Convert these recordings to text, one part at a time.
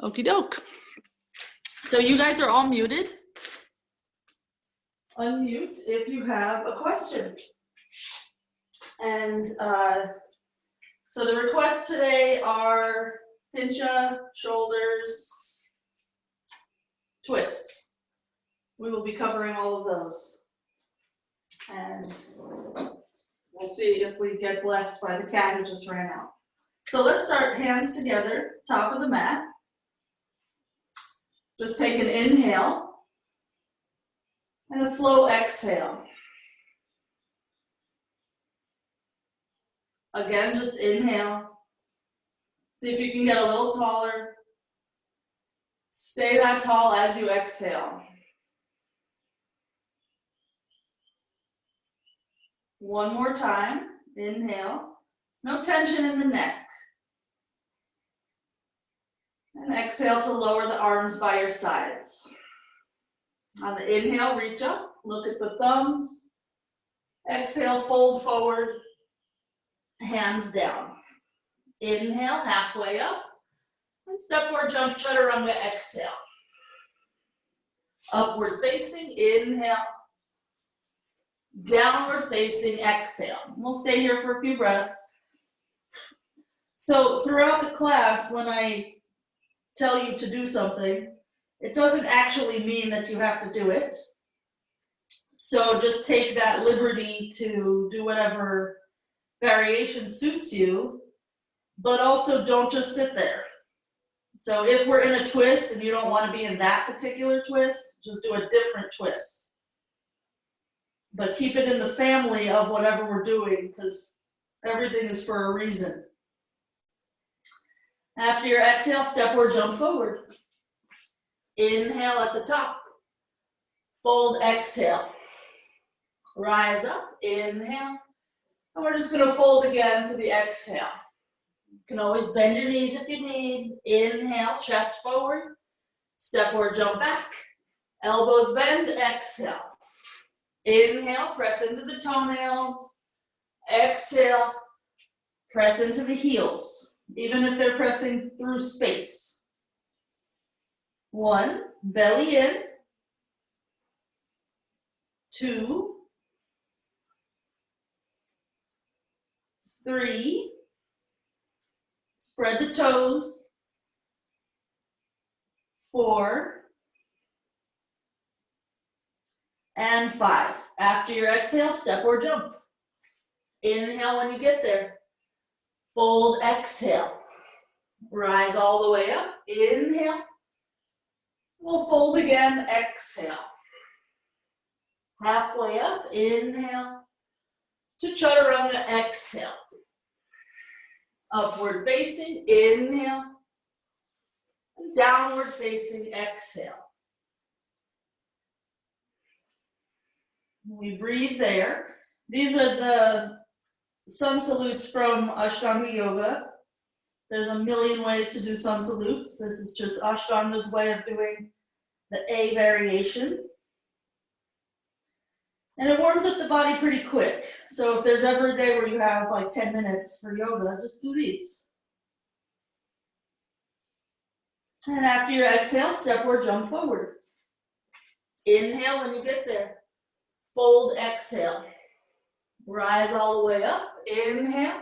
Okie doke. So you guys are all muted. Unmute if you have a question. And so the requests today are pincha, shoulders, twists. We will be covering all of those. And we'll see if we get blessed by the cat who just ran out. So let's start hands together, top of the mat. Just take an inhale and a slow exhale. Again, just inhale. See if you can get a little taller. Stay that tall as you exhale. One more time. Inhale. No tension in the neck. And exhale to lower the arms by your sides. On the inhale, reach up. Look at the thumbs. Exhale, fold forward. Hands down. Inhale, halfway up. And step or jump, chaturanga, exhale. Upward facing, inhale. Downward facing, exhale. We'll stay here for a few breaths. So throughout the class, when I tell you to do something, it doesn't actually mean that you have to do it. So just take that liberty to do whatever variation suits you, but also don't just sit there. So if we're in a twist and you don't want to be in that particular twist, just do a different twist. But keep it in the family of whatever we're doing, because everything is for a reason. After your exhale, step or jump forward. Inhale at the top. Fold, exhale. Rise up, inhale. And we're just gonna fold again for the exhale. You can always bend your knees if you need. Inhale, chest forward. Step or jump back. Elbows bend, exhale. Inhale, press into the toenails. Exhale, press into the heels, even if they're pressing through space. 1, belly in. 2, 3, spread the toes. 4, and 5. After your exhale, step or jump. Inhale when you get there. Fold, exhale. Rise all the way up. Inhale. We'll fold again, exhale. Halfway up, inhale. To chaturanga, exhale. Upward facing, inhale. And downward facing, exhale. We breathe there. These are the sun salutes from Ashtanga yoga. There's a million ways to do sun salutes. This is just Ashtanga's way of doing the A variation. And it warms up the body pretty quick. So if there's ever a day where you have like 10 minutes for yoga, just do these. And after your exhale, step or jump forward. Inhale when you get there. Fold, exhale. Rise all the way up. Inhale.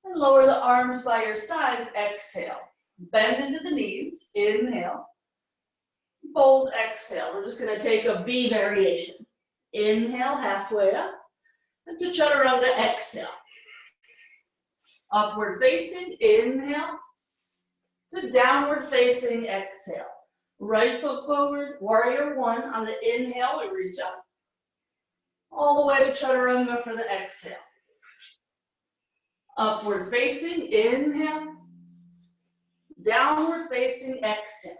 And lower the arms by your sides. Exhale. Bend into the knees. Inhale. Fold, exhale. We're just going to take a B variation. Inhale, halfway up. And to chaturanga, exhale. Upward facing. Inhale. To downward facing. Exhale. Right foot forward. Warrior 1. On the inhale, we reach up. All the way to chaturanga for the exhale. Upward facing, inhale. Downward facing, exhale.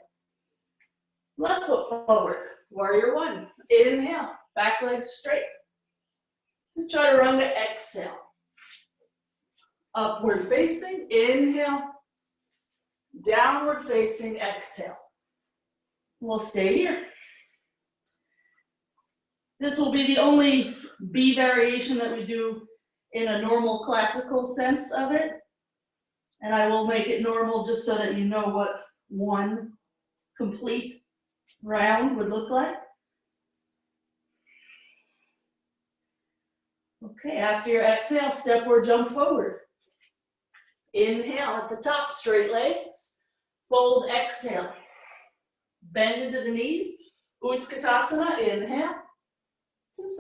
Left foot forward, warrior 1. Inhale, back leg straight. To chaturanga, exhale. Upward facing, inhale. Downward facing, exhale. We'll stay here. This will be the only B variation that we do in a normal classical sense of it. And I will make it normal just so that you know one complete round would look like. Okay, after your exhale, step or jump forward. Inhale at the top, straight legs. Fold, exhale. Bend into the knees. Utkatasana, inhale.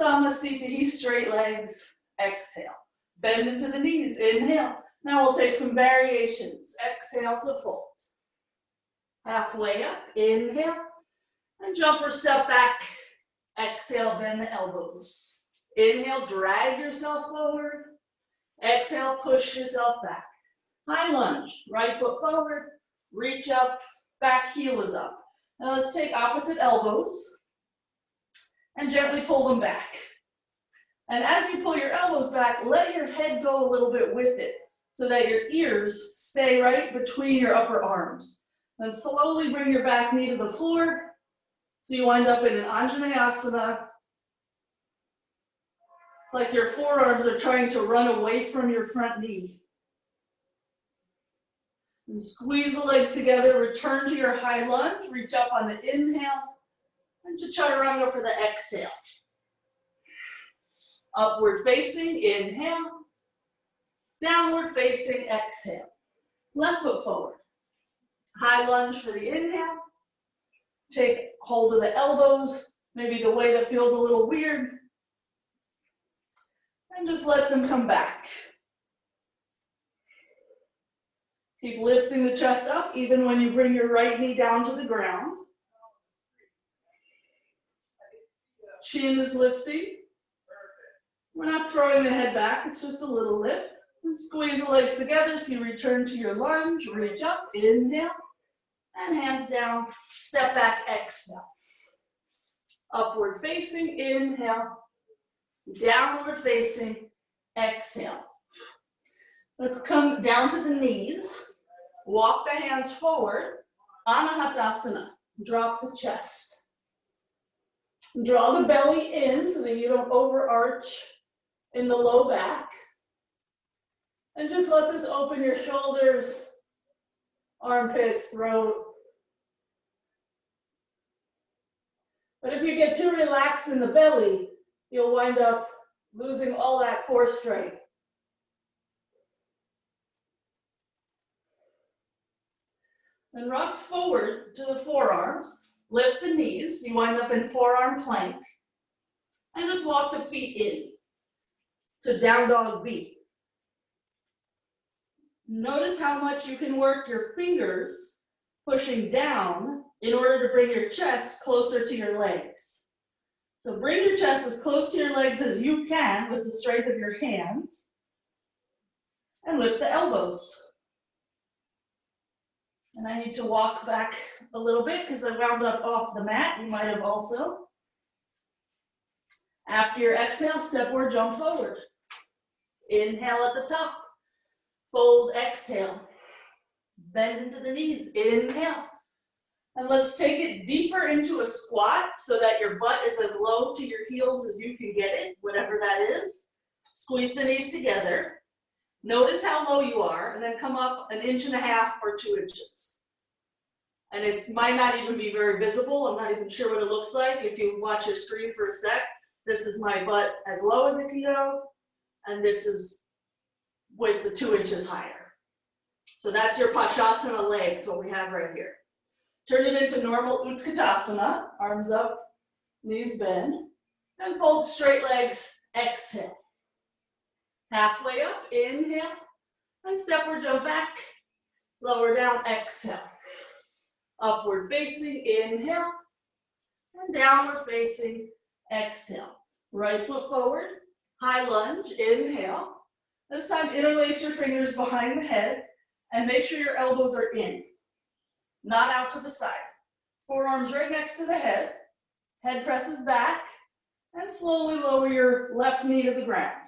Samasthiti, straight legs, exhale. Bend into the knees, inhale. Now we'll take some variations. Exhale to fold. Halfway up, inhale. And jump or step back. Exhale, bend the elbows. Inhale, drag yourself forward. Exhale, push yourself back. High lunge, right foot forward, reach up, back heel is up. Now let's take opposite elbows and gently pull them back. And as you pull your elbows back, let your head go a little bit with it so that your ears stay right between your upper arms. Then slowly bring your back knee to the floor so you wind up in an Anjaneyasana. It's like your forearms are trying to run away from your front knee. And squeeze the legs together, return to your high lunge, reach up on the inhale, and chaturanga for the exhale. Upward facing, inhale. Downward facing, exhale. Left foot forward. High lunge for the inhale. Take hold of the elbows, maybe the way that feels a little weird. And just let them come back. Keep lifting the chest up even when you bring your right knee down to the ground. Chin is lifting. We're not throwing the head back, it's just a little lift. And squeeze the legs together so you return to your lunge, reach up, inhale, and hands down, step back, exhale. Upward facing, inhale. Downward facing, exhale. Let's come down to the knees. Walk the hands forward. Anahatasana. Drop the chest. Draw the belly in so that you don't overarch in the low back. And just let this open your shoulders, armpits, throat. But if you get too relaxed in the belly, you'll wind up losing all that core strength. And rock forward to the forearms. Lift the knees. You wind up in forearm plank. And just walk the feet in to down dog B. Notice how much you can work your fingers pushing down in order to bring your chest closer to your legs. So bring your chest as close to your legs as you can with the strength of your hands. And lift the elbows. And I need to walk back a little bit because I wound up off the mat. You might have also. After your exhale, step or jump forward. Inhale at the top. Fold, exhale. Bend into the knees. Inhale. And let's take it deeper into a squat so that your butt is as low to your heels as you can get it, whatever that is. Squeeze the knees together. Notice how low you are, and then come up 1.5 inches or 2 inches. And it might not even be very visible. I'm not even sure what it looks like. If you watch your screen for a sec, this is my butt as low as it can go, and this is with the 2 inches higher. So that's your Pasasana legs, what we have right here. Turn it into normal Utkatasana, arms up, knees bend, and fold straight legs, exhale. Halfway up, inhale, and step or jump back, lower down, exhale. Upward facing, inhale, and downward facing, exhale. Right foot forward, high lunge, inhale. This time interlace your fingers behind the head and make sure your elbows are in, not out to the side. Forearms right next to the head presses back, and slowly lower your left knee to the ground.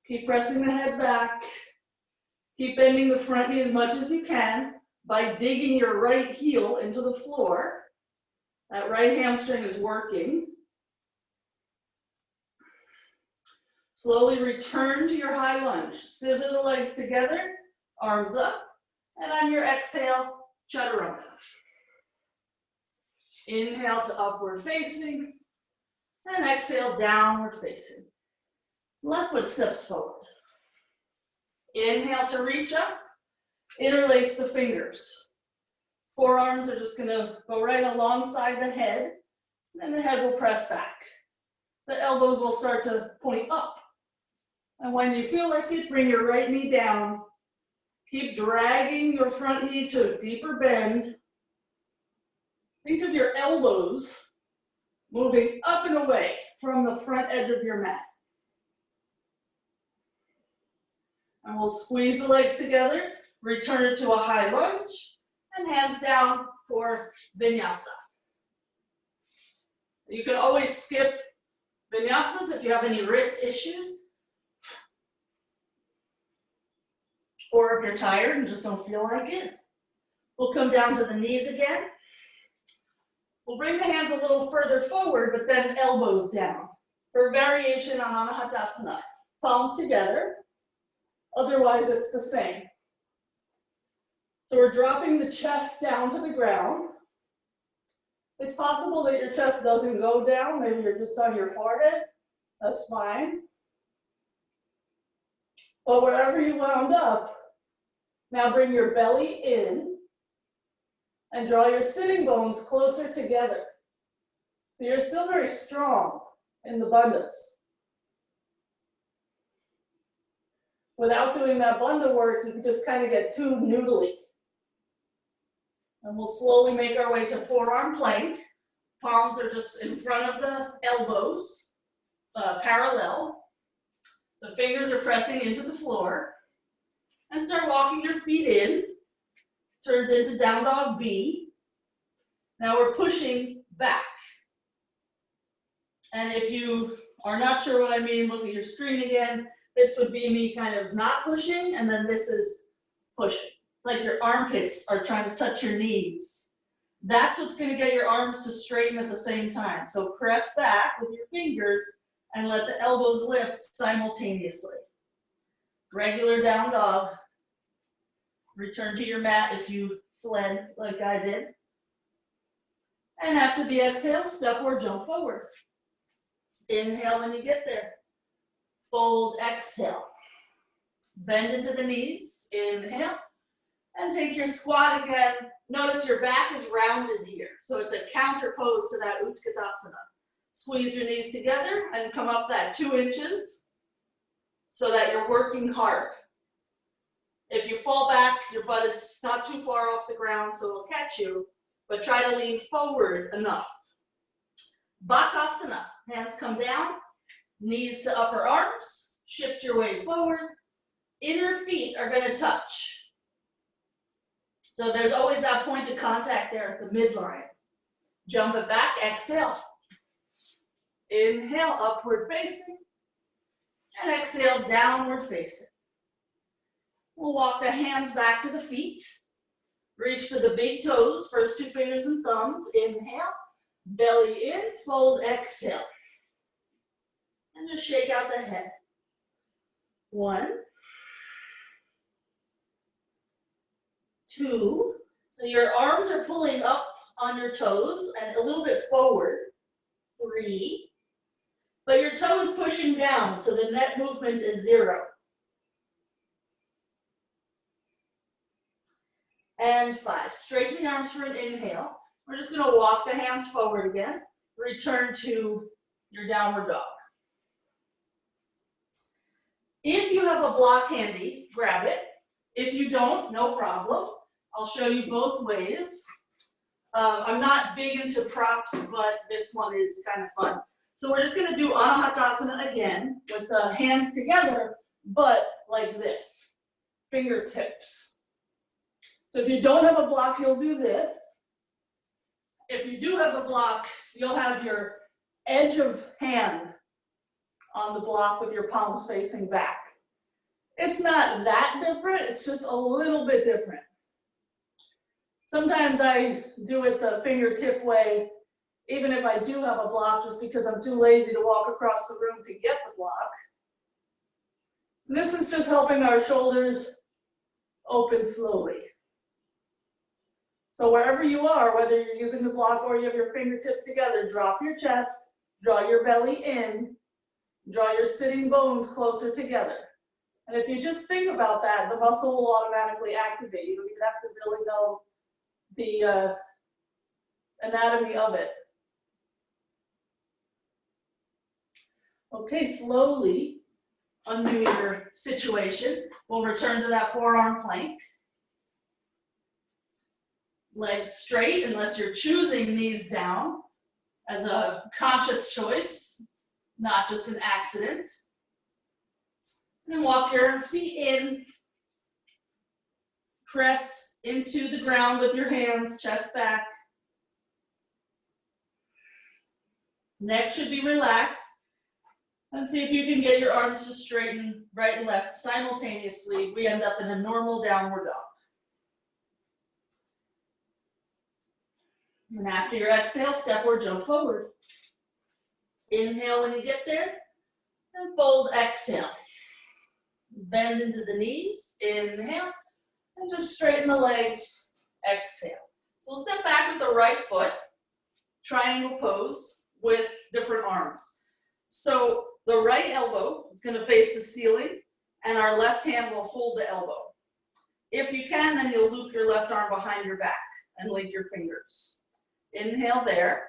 Keep pressing the head back. Keep bending the front knee as much as you can by digging your right heel into the floor. That right hamstring is working. Slowly return to your high lunge. Scissor the legs together, arms up, and on your exhale, chaturanga. Inhale to upward facing, and exhale, downward facing. Left foot steps forward. Inhale to reach up, interlace the fingers. Forearms are just gonna go right alongside the head, and then the head will press back. The elbows will start to point up. And when you feel like it, bring your right knee down. Keep dragging your front knee to a deeper bend. Think of your elbows moving up and away from the front edge of your mat. And we'll squeeze the legs together, return to a high lunge, and hands down for vinyasa. You can always skip vinyasas if you have any wrist issues, or if you're tired and just don't feel like it. We'll come down to the knees again. We'll bring the hands a little further forward, but then elbows down. For a variation on Anahatasana, palms together. Otherwise, it's the same. So we're dropping the chest down to the ground. It's possible that your chest doesn't go down. Maybe you're just on your forehead. That's fine. But wherever you wound up, now bring your belly in and draw your sitting bones closer together. So you're still very strong in the bandhas. Without doing that bandha work, you can just kind of get too noodly. And we'll slowly make our way to forearm plank. Palms are just in front of the elbows, parallel. The fingers are pressing into the floor. And start walking your feet in. Turns into down dog B. Now we're pushing back. And if you are not sure what I mean, look at your screen again. This would be me kind of not pushing, and then this is pushing. Like your armpits are trying to touch your knees. That's what's going to get your arms to straighten at the same time. So press back with your fingers and let the elbows lift simultaneously. Regular down dog. Return to your mat if you fled like I did. And after the exhale, step or jump forward. Inhale when you get there. Fold, exhale. Bend into the knees, inhale. And take your squat again. Notice your back is rounded here. So it's a counter pose to that Utkatasana. Squeeze your knees together and come up that 2 inches so that you're working hard. If you fall back, your butt is not too far off the ground, so it'll catch you, but try to lean forward enough. Bakasana, hands come down, knees to upper arms, shift your weight forward. Inner feet are gonna touch. So there's always that point of contact there at the midline. Jump it back, exhale. Inhale, upward facing, and exhale, downward facing. We'll walk the hands back to the feet. Reach for the big toes, first 2 fingers and thumbs. Inhale, belly in, fold, exhale. And just shake out the head. 1, 2. So your arms are pulling up on your toes and a little bit forward. 3. But your toe is pushing down, so the net movement is 0. And 5. Straighten the arms for an inhale. We're just going to walk the hands forward again. Return to your downward dog. If you have a block handy, grab it. If you don't, no problem. I'll show you both ways. I'm not big into props, but this one is kind of fun. So we're just going to do Anahatasana again with the hands together, but like this, fingertips. So if you don't have a block, you'll do this. If you do have a block, you'll have your edge of hand on the block with your palms facing back. It's not that different, it's just a little bit different. Sometimes I do it the fingertip way, even if I do have a block, just because I'm too lazy to walk across the room to get the block. And this is just helping our shoulders open slowly. So wherever you are, whether you're using the block or you have your fingertips together, drop your chest, draw your belly in, draw your sitting bones closer together. And if you just think about that, the muscle will automatically activate. You don't even have to really know the anatomy of it. Okay, slowly undo your situation. We'll return to that forearm plank. Legs straight, unless you're choosing knees down as a conscious choice, not just an accident. And walk your feet in. Press into the ground with your hands, chest back. Neck should be relaxed. And see if you can get your arms to straighten right and left simultaneously. We end up in a normal downward dog. And after your exhale, step or jump forward. Inhale when you get there, and fold, exhale. Bend into the knees, inhale, and just straighten the legs, exhale. So we'll step back with the right foot, triangle pose with different arms. So the right elbow is going to face the ceiling, and our left hand will hold the elbow. If you can, then you'll loop your left arm behind your back and link your fingers. Inhale there,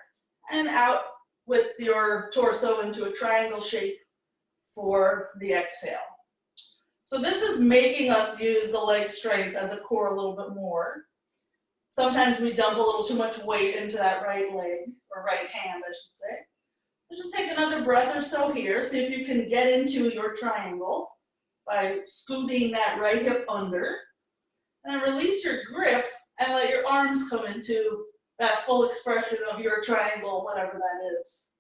and out with your torso into a triangle shape for the exhale. So this is making us use the leg strength and the core a little bit more. Sometimes we dump a little too much weight into that right leg, or right hand, I should say. So just take another breath or so here. See if you can get into your triangle by scooting that right hip under. And release your grip and let your arms come into that full expression of your triangle, whatever that is.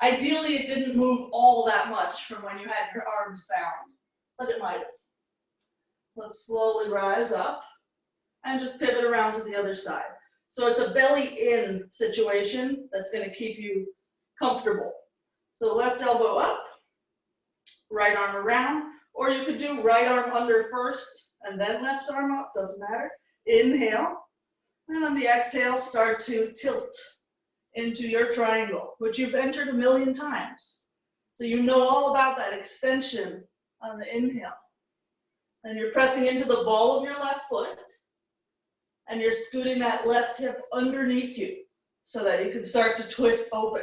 Ideally, it didn't move all that much from when you had your arms bound, but it might have. Let's slowly rise up and just pivot around to the other side. So it's a belly in situation that's going to keep you comfortable. So left elbow up, right arm around, or you could do right arm under first and then left arm up, doesn't matter. Inhale, and on the exhale, start to tilt into your triangle, which you've entered a million times. So you know all about that extension on the inhale. And you're pressing into the ball of your left foot, and you're scooting that left hip underneath you so that you can start to twist open.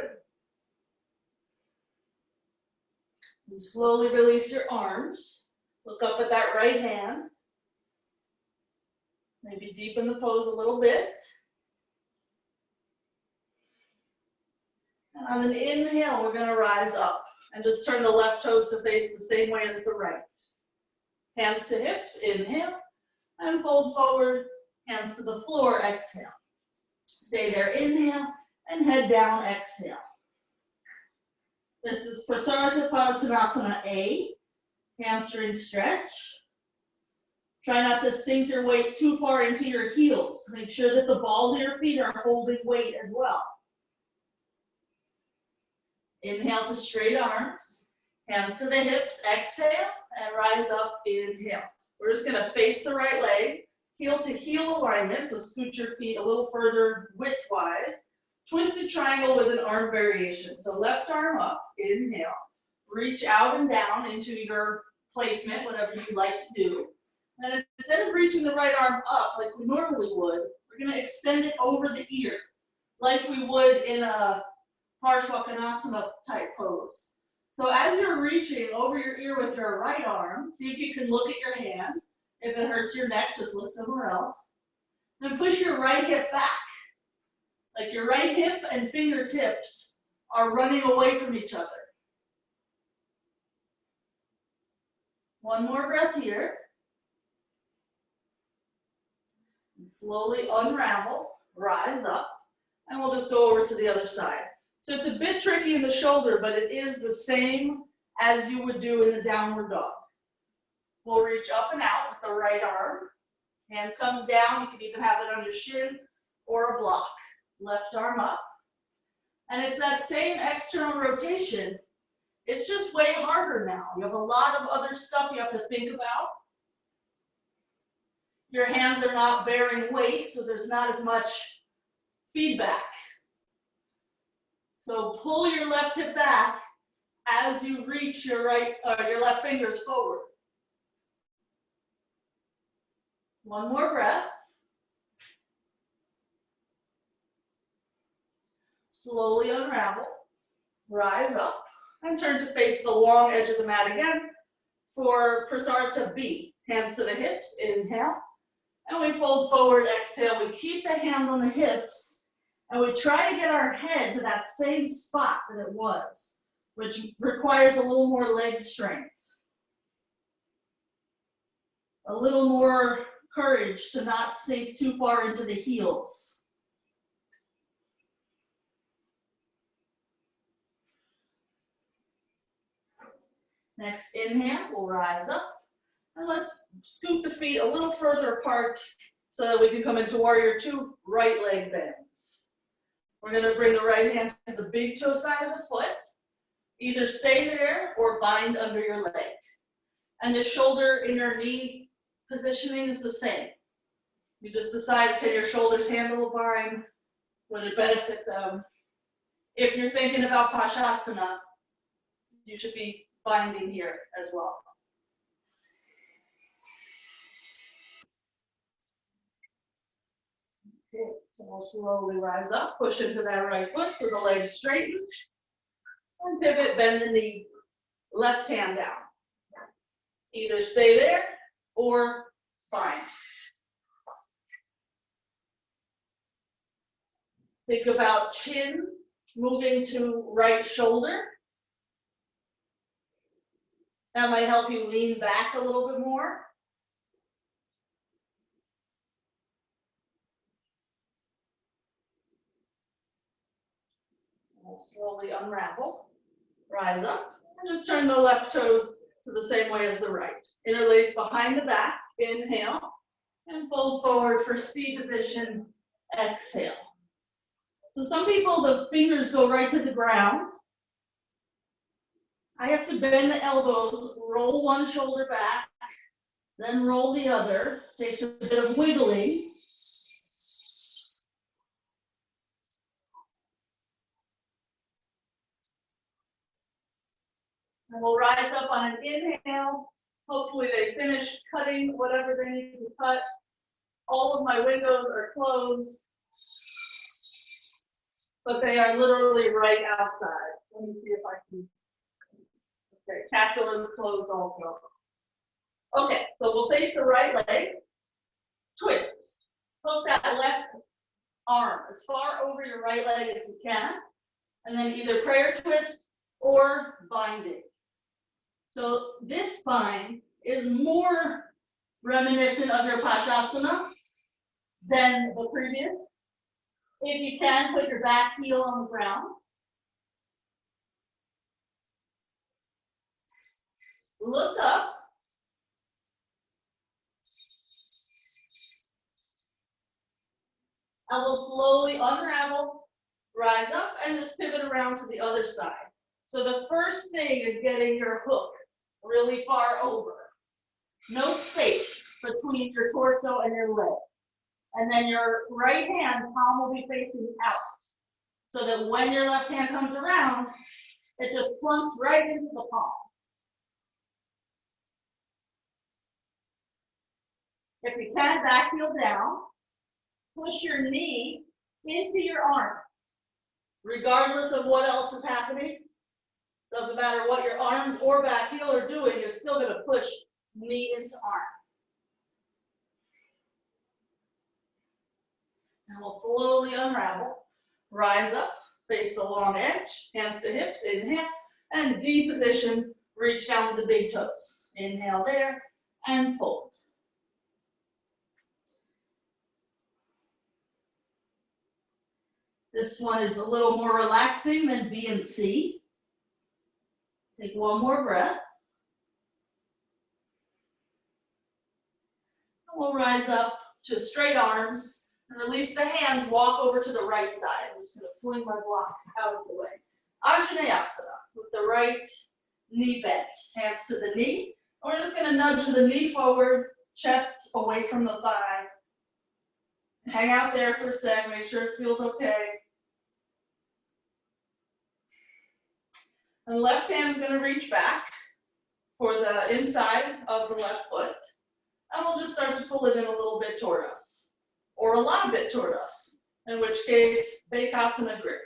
And slowly release your arms. Look up at that right hand. Maybe deepen the pose a little bit. And on an inhale, we're going to rise up and just turn the left toes to face the same way as the right. Hands to hips, inhale, and fold forward, hands to the floor, exhale. Stay there, inhale, and head down, exhale. This is Pasasana A, hamstring stretch. Try not to sink your weight too far into your heels. Make sure that the balls of your feet are holding weight as well. Inhale to straight arms, hands to the hips, exhale, and rise up, inhale. We're just gonna face the right leg, heel to heel alignment, so scoot your feet a little further widthwise. Twisted triangle with an arm variation. So left arm up, inhale. Reach out and down into your placement, whatever you like to do. And instead of reaching the right arm up like we normally would, we're going to extend it over the ear, like we would in a Marichasana type pose. So as you're reaching over your ear with your right arm, see if you can look at your hand. If it hurts your neck, just look somewhere else. Then push your right hip back. Like your right hip and fingertips are running away from each other. One more breath here. And slowly unravel, rise up, and we'll just go over to the other side. So it's a bit tricky in the shoulder, but it is the same as you would do in a downward dog. We'll reach up and out with the right arm. Hand comes down, you can even have it on your shin or a block. Left arm up. And it's that same external rotation. It's just way harder now. You have a lot of other stuff you have to think about. Your hands are not bearing weight, so there's not as much feedback. So pull your left hip back as you reach your left fingers forward. One more breath. Slowly unravel, rise up, and turn to face the long edge of the mat again for Prasarita B. Hands to the hips, inhale. And we fold forward, exhale. We keep the hands on the hips, and we try to get our head to that same spot that it was, which requires a little more leg strength. A little more courage to not sink too far into the heels. Next inhale, we'll rise up. And let's scoot the feet a little further apart so that we can come into warrior two, right leg bends. We're going to bring the right hand to the big toe side of the foot. Either stay there or bind under your leg. And the shoulder inner knee positioning is the same. You just decide, can your shoulders handle a bind? Would it benefit them? If you're thinking about Pasasana, you should be binding here as well. Okay, so we'll slowly rise up, push into that right foot so the legs straighten. And pivot, bend the knee, left hand down. Either stay there or bind. Think about chin moving to right shoulder. That might help you lean back a little bit more. We'll slowly unravel, rise up, and just turn the left toes to the same way as the right. Interlace behind the back, inhale, and fold forward for speed position, exhale. So some people, the fingers go right to the ground. I have to bend the elbows, roll one shoulder back, then roll the other. Takes a bit of wiggling. And we'll rise up on an inhale. Hopefully they finish cutting whatever they need to cut. All of my windows are closed, but they are literally right outside. Let me see if I can. Okay, calculus closed also. Okay, so we'll face the right leg, twist. Hook that left arm as far over your right leg as you can, and then either prayer twist or binding. So this bind is more reminiscent of your Pasasana than the previous. If you can, put your back heel on the ground. Look up. And we'll slowly unravel, rise up, and just pivot around to the other side. So the first thing is getting your hook really far over. No space between your torso and your leg. And then your right hand palm will be facing out. So that when your left hand comes around, it just plunks right into the palm. If you can, back heel down. Push your knee into your arm. Regardless of what else is happening, doesn't matter what your arms or back heel are doing, you're still going to push knee into arm. And we'll slowly unravel, rise up, face the long edge, hands to hips, inhale, and D position, reach down with the big toes. Inhale there, and fold. This one is a little more relaxing than B and C. Take one more breath. And we'll rise up to straight arms and release the hands, walk over to the right side. I'm just going to fling my block out of the way. Asana with the right knee bent, hands to the knee. And we're just going to nudge the knee forward chest away from the thigh. Hang out there for a sec, make sure it feels okay. And the left hand is going to reach back for the inside of the left foot. And we'll just start to pull it in a little bit toward us, or a lot of it toward us, in which case, Bakasana grip.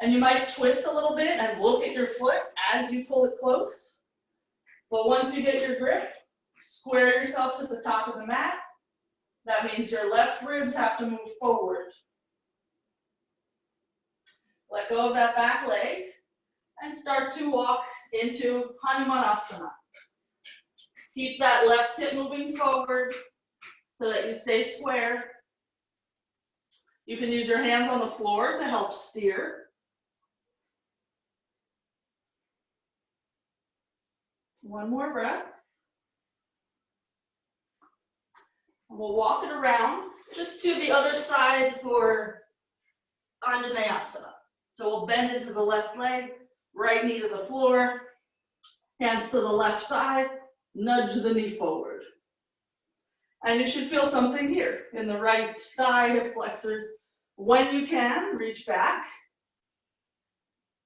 And you might twist a little bit and look at your foot as you pull it close. But once you get your grip, square yourself to the top of the mat. That means your left ribs have to move forward. Let go of that back leg and start to walk into Hanumanasana. Keep that left hip moving forward so that you stay square. You can use your hands on the floor to help steer. One more breath. And we'll walk it around just to the other side for Anjaneyasana. So we'll bend into the left leg, right knee to the floor, hands to the left thigh, nudge the knee forward. And you should feel something here in the right thigh, hip flexors. When you can, reach back.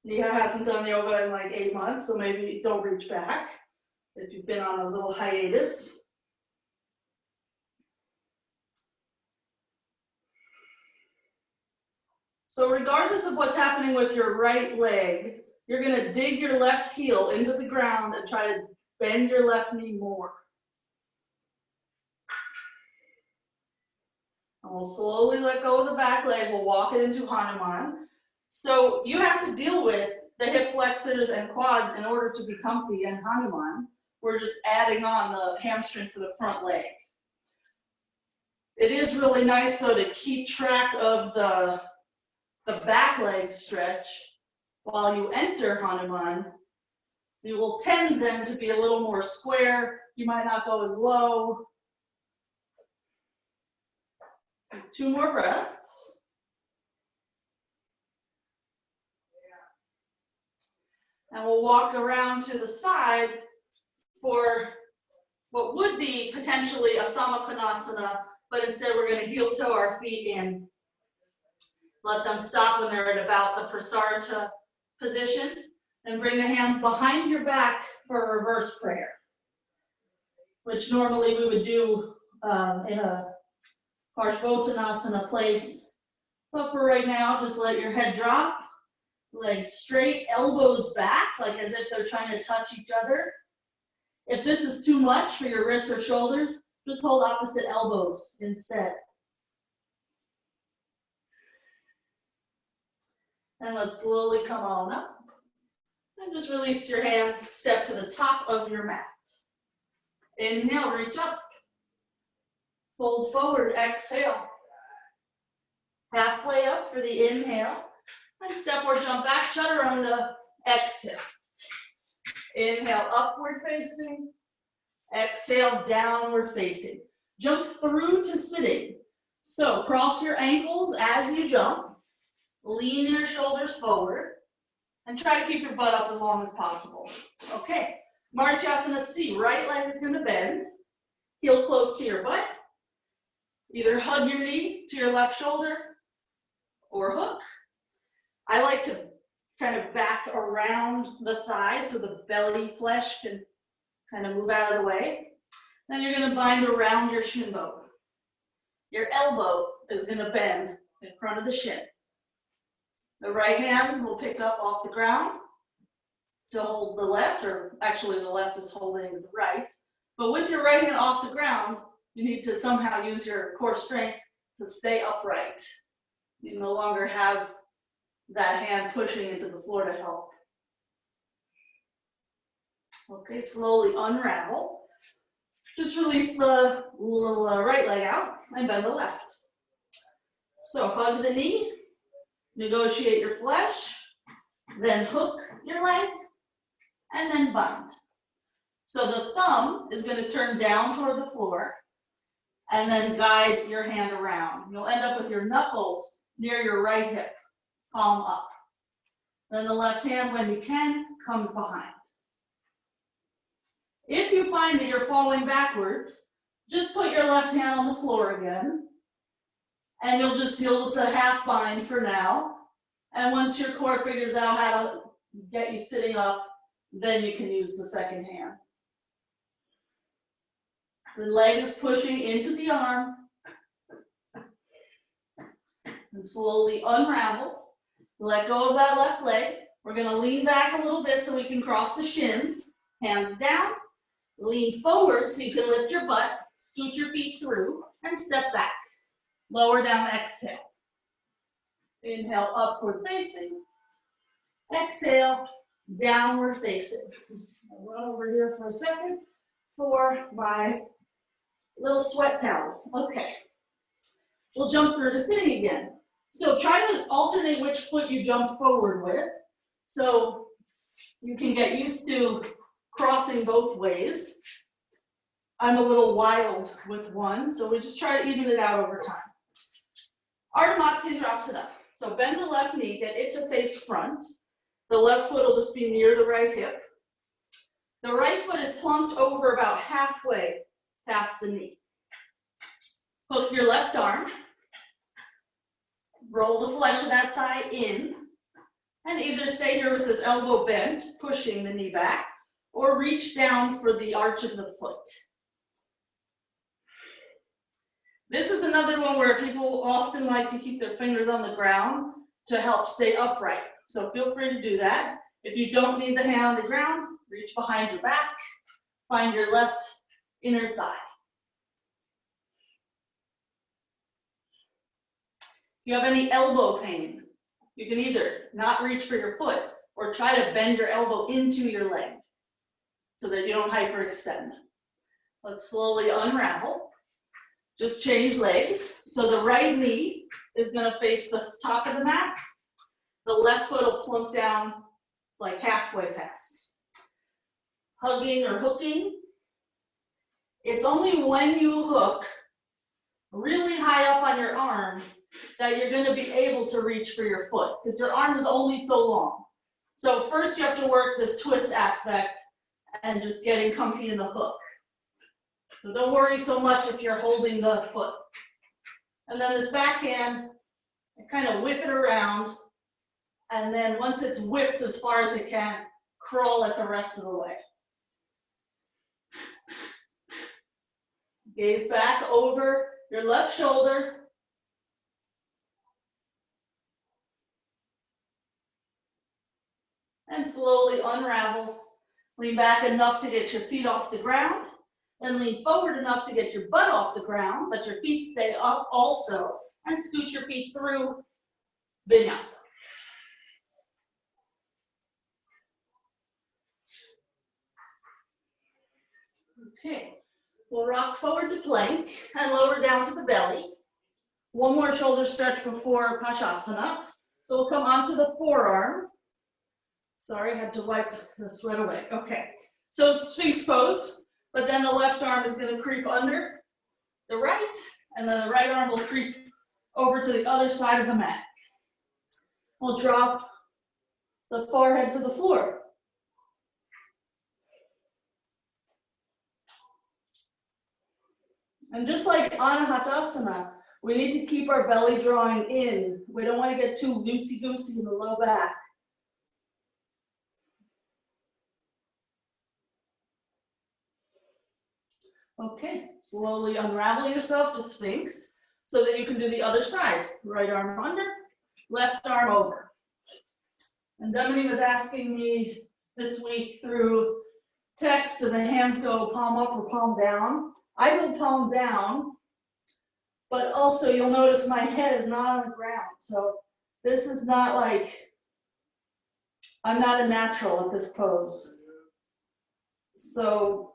Nia hasn't done yoga in like 8 months, so maybe don't reach back if you've been on a little hiatus. So regardless of what's happening with your right leg, you're going to dig your left heel into the ground and try to bend your left knee more. And we'll slowly let go of the back leg. We'll walk it into Hanuman. So you have to deal with the hip flexors and quads in order to be comfy in Hanuman. We're just adding on the hamstring for the front leg. It is really nice though to keep track of the back leg stretch while you enter Hanuman. You will tend then to be a little more square. You might not go as low. 2 more breaths. And we'll walk around to the side for what would be potentially a Samappanasana, but instead we're going to heel toe our feet in. Let them stop when they're at about the Prasarita position. And bring the hands behind your back for a reverse prayer, which normally we would do in a Parshvottanasana place. But for right now, just let your head drop, legs straight, elbows back, like as if they're trying to touch each other. If this is too much for your wrists or shoulders, just hold opposite elbows instead. And let's slowly come on up. And just release your hands, step to the top of your mat. Inhale, reach up. Fold forward, exhale. Halfway up for the inhale. And step or jump back, chaturanga, exhale. Inhale, upward facing. Exhale, downward facing. Jump through to sitting. So cross your ankles as you jump. Lean your shoulders forward. And try to keep your butt up as long as possible. Okay, Marichasana C, right leg is gonna bend, heel close to your butt. Either hug your knee to your left shoulder or hook. I like to kind of back around the thigh so the belly flesh can kind of move out of the way. Then you're gonna bind around your shin bone. Your elbow is gonna bend in front of the shin. The right hand will pick up off the ground to hold the left, or actually the left is holding the right. But with your right hand off the ground, you need to somehow use your core strength to stay upright. You no longer have that hand pushing into the floor to help. Okay, slowly unravel. Just release the right leg out and bend the left. So hug the knee. Negotiate your flesh, then hook your leg, and then bind. So the thumb is going to turn down toward the floor, and then guide your hand around. You'll end up with your knuckles near your right hip, palm up. Then the left hand, when you can, comes behind. If you find that you're falling backwards, just put your left hand on the floor again, and you'll just deal with the half bind for now. And once your core figures out how to get you sitting up, then you can use the second hand. The leg is pushing into the arm. And slowly unravel. Let go of that left leg. We're going to lean back a little bit so we can cross the shins. Hands down. Lean forward so you can lift your butt. Scoot your feet through and step back. Lower down, exhale. Inhale, upward facing. Exhale, downward facing. I'll run over here for a second for my little sweat towel. Okay. We'll jump through to sitting again. So try to alternate which foot you jump forward with. So you can get used to crossing both ways. I'm a little wild with one, so we just try to even it out over time. Ardha Matsyendrasana. So bend the left knee, get it to face front. The left foot will just be near the right hip. The right foot is plunked over about halfway past the knee. Hook your left arm. Roll the flesh of that thigh in. And either stay here with this elbow bent, pushing the knee back, or reach down for the arch of the foot. This is another one where people often like to keep their fingers on the ground to help stay upright. So feel free to do that. If you don't need the hand on the ground, reach behind your back, find your left inner thigh. If you have any elbow pain, you can either not reach for your foot or try to bend your elbow into your leg so that you don't hyperextend. Let's slowly unravel. Just change legs. So the right knee is going to face the top of the mat. The left foot will plunk down like halfway past. Hugging or hooking. It's only when you hook really high up on your arm that you're going to be able to reach for your foot, because your arm is only so long. So first you have to work this twist aspect and just getting comfy in the hook. So don't worry so much if you're holding the foot. And then this backhand, I kind of whip it around, and then once it's whipped as far as it can, crawl it the rest of the way. Gaze back over your left shoulder. And slowly unravel. Lean back enough to get your feet off the ground. Then lean forward enough to get your butt off the ground, but your feet stay up also. And scoot your feet through vinyasa. Okay, we'll rock forward to plank and lower down to the belly. One more shoulder stretch before Pasasana. So we'll come onto the forearms. Sorry, I had to wipe the sweat away. Okay, so Sphinx pose, but then the left arm is going to creep under the right, and then the right arm will creep over to the other side of the mat. We'll drop the forehead to the floor. And just like Anahata, we need to keep our belly drawing in. We don't want to get too loosey-goosey in the low back. Okay, slowly unravel yourself to Sphinx so that you can do the other side. Right arm under, left arm over. And Dominique was asking me this week through text, do the hands go palm up or palm down? I go palm down, but also you'll notice my head is not on the ground. So this is not like, I'm not a natural at this pose. So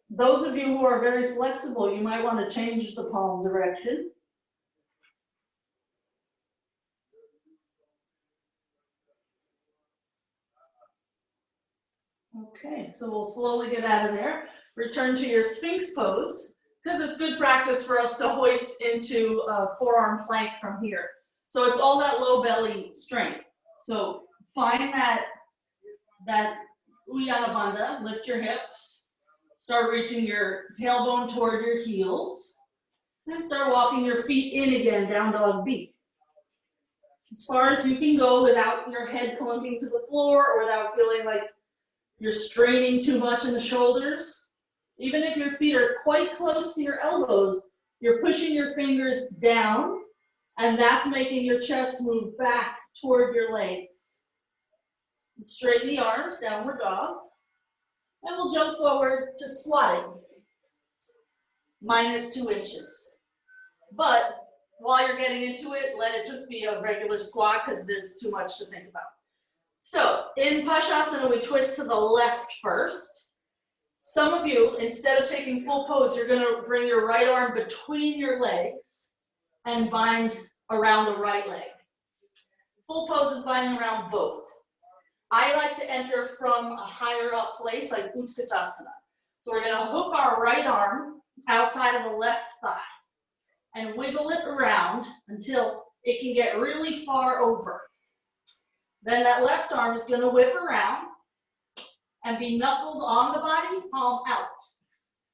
those of you who are very flexible, you might want to change the palm direction. Okay, so we'll slowly get out of there. Return to your Sphinx pose, because it's good practice for us to hoist into a forearm plank from here. So it's all that low belly strength. So find that Uddiyana Bandha, lift your hips, Start reaching your tailbone toward your heels. And start walking your feet in again, down dog B. As far as you can go without your head clumping to the floor or without feeling like you're straining too much in the shoulders. Even if your feet are quite close to your elbows, you're pushing your fingers down, and that's making your chest move back toward your legs. Straighten the arms, downward dog. And we'll jump forward to squatting, -2 inches. But while you're getting into it, let it just be a regular squat because there's too much to think about. So in Pasasana, we twist to the left first. Some of you, instead of taking full pose, you're going to bring your right arm between your legs and bind around the right leg. Full pose is binding around both. I like to enter from a higher up place like Utkatasana. So we're going to hook our right arm outside of the left thigh and wiggle it around until it can get really far over. Then that left arm is going to whip around and be knuckles on the body, palm out.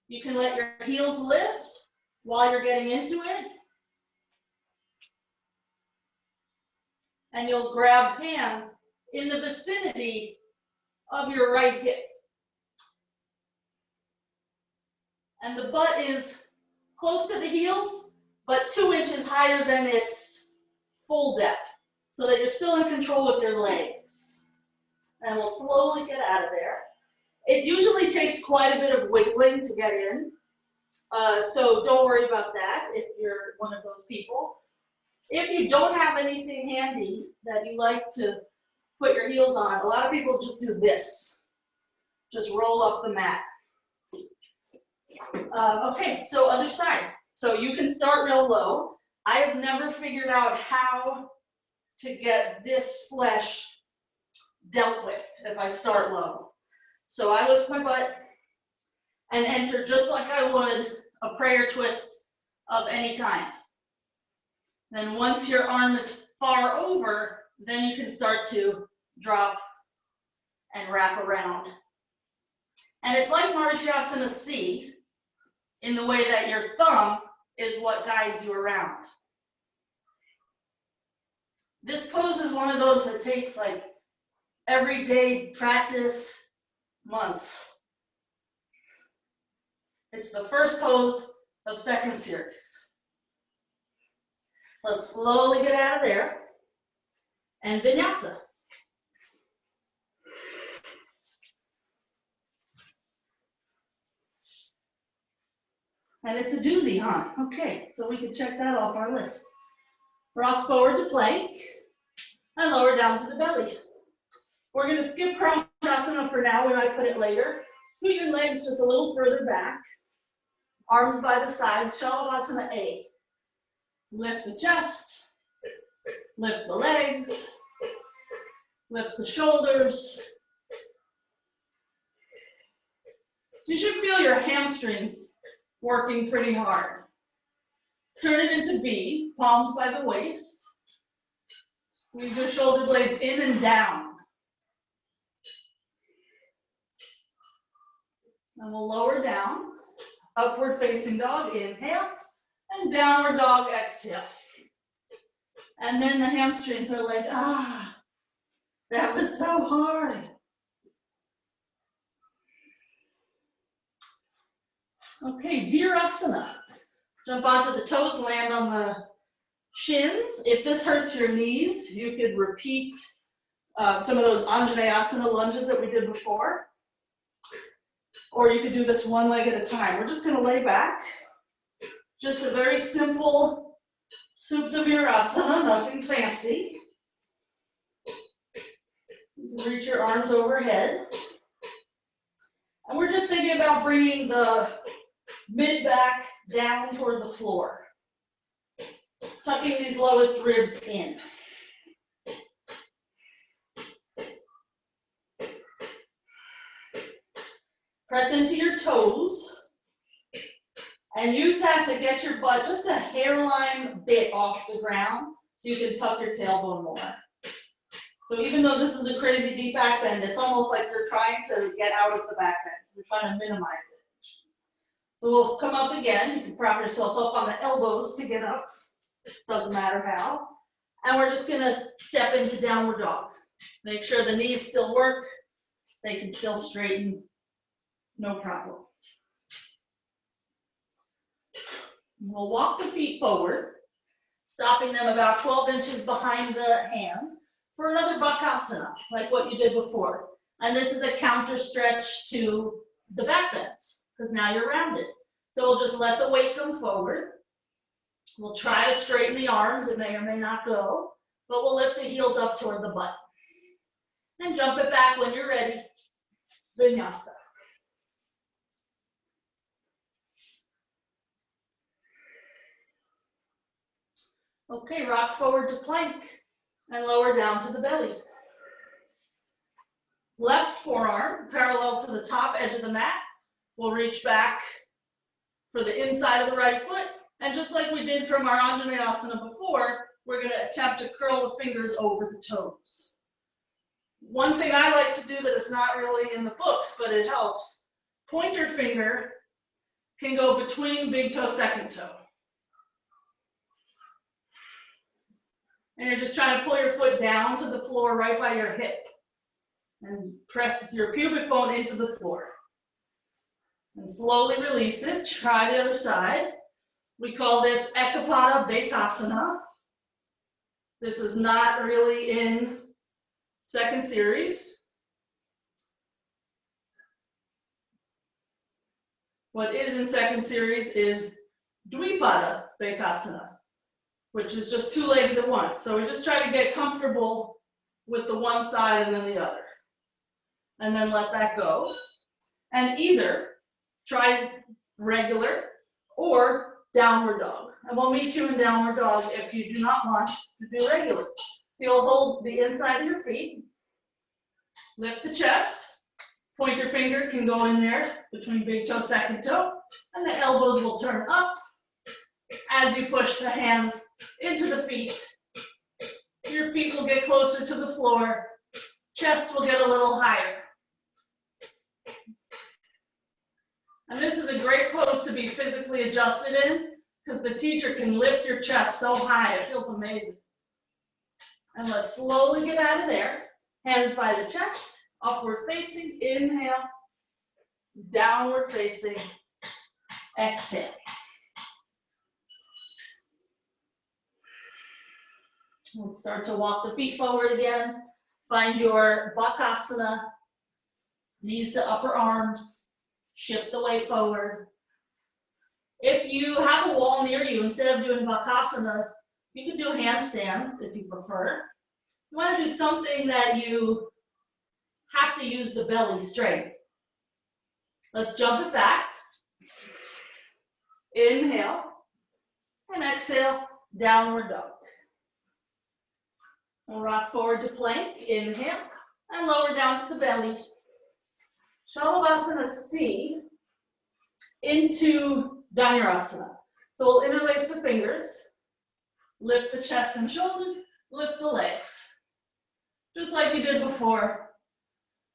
You can let your heels lift while you're getting into it. And you'll grab hands in the vicinity of your right hip. And the butt is close to the heels, but 2 inches higher than its full depth, so that you're still in control with your legs. And we'll slowly get out of there. It usually takes quite a bit of wiggling to get in, so don't worry about that if you're one of those people. If you don't have anything handy that you like to put your heels on, a lot of people just do this. Just roll up the mat. Okay, so other side. So you can start real low. I have never figured out how to get this flesh dealt with if I start low. So I lift my butt and enter just like I would a prayer twist of any kind. Then once your arm is far over, then you can start to drop and wrap around. And it's like Marichasana C in the way that your thumb is what guides you around. This pose is one of those that takes like everyday practice, months. It's the first pose of second series. Let's slowly get out of there and vinyasa. And it's a doozy, huh? Okay, so we can check that off our list. Rock forward to plank and lower down to the belly. We're going to skip Asana for now. We might put it later. Scoot your legs just a little further back. Arms by the sides, Shavasana A. Lift the chest, lift the legs, lift the shoulders. You should feel your hamstrings working pretty hard. Turn it into B, palms by the waist. Squeeze your shoulder blades in and down. And we'll lower down, upward facing dog, inhale, and downward dog, exhale. And then the hamstrings are like, ah, that was so hard. Okay, Virasana. Jump onto the toes, land on the shins. If this hurts your knees, you could repeat some of those Asana lunges that we did before. Or you could do this one leg at a time. We're just going to lay back. Just a very simple Supta Virasana, nothing fancy. You can reach your arms overhead. And we're just thinking about bringing the mid-back down toward the floor. Tucking these lowest ribs in. Press into your toes. And use that to get your butt just a hairline bit off the ground so you can tuck your tailbone more. So even though this is a crazy deep back bend, it's almost like you're trying to get out of the back bend. You're trying to minimize it. So we'll come up again. You can prop yourself up on the elbows to get up. Doesn't matter how. And we're just gonna step into downward dog. Make sure the knees still work. They can still straighten, no problem. We'll walk the feet forward, stopping them about 12 inches behind the hands for another Bakasana, like what you did before. And this is a counter stretch to the back bends, because now you're rounded. So we'll just let the weight come forward. We'll try to straighten the arms. It may or may not go, but we'll lift the heels up toward the butt. And jump it back when you're ready. Vinyasa. Okay, rock forward to plank and lower down to the belly. Left forearm parallel to the top edge of the mat. We'll reach back for the inside of the right foot. And just like we did from our Asana before, we're going to attempt to curl the fingers over the toes. One thing I like to do that is not really in the books, but it helps. Pointer finger can go between big toe, second toe. And you're just trying to pull your foot down to the floor right by your hip. And press your pubic bone into the floor. And slowly release it. Try the other side. We call this Eka Backasana. This is not really in second series. What is in second series is Viparita Pasasana, which is just two legs at once. So we just try to get comfortable with the one side and then the other. And then let that go. And either try regular or downward dog. And we'll meet you in downward dog if you do not want to do regular. So you'll hold the inside of your feet, lift the chest, pointer finger can go in there between big toe, second toe, and the elbows will turn up as you push the hands into the feet. Your feet will get closer to the floor, chest will get a little higher. And this is a great pose to be physically adjusted in because the teacher can lift your chest so high, it feels amazing. And let's slowly get out of there. Hands by the chest, upward facing, inhale, downward facing, exhale. Let's start to walk the feet forward again. Find your Bakasana, knees to upper arms. Shift the weight forward. If you have a wall near you, instead of doing Bakasanas, you can do handstands if you prefer. You want to do something that you have to use the belly strength. Let's jump it back. Inhale and exhale, downward dog. We'll rock forward to plank. Inhale and lower down to the belly. Shalabhasana C into Dhanurasana. So we'll interlace the fingers, lift the chest and shoulders, lift the legs. Just like we did before.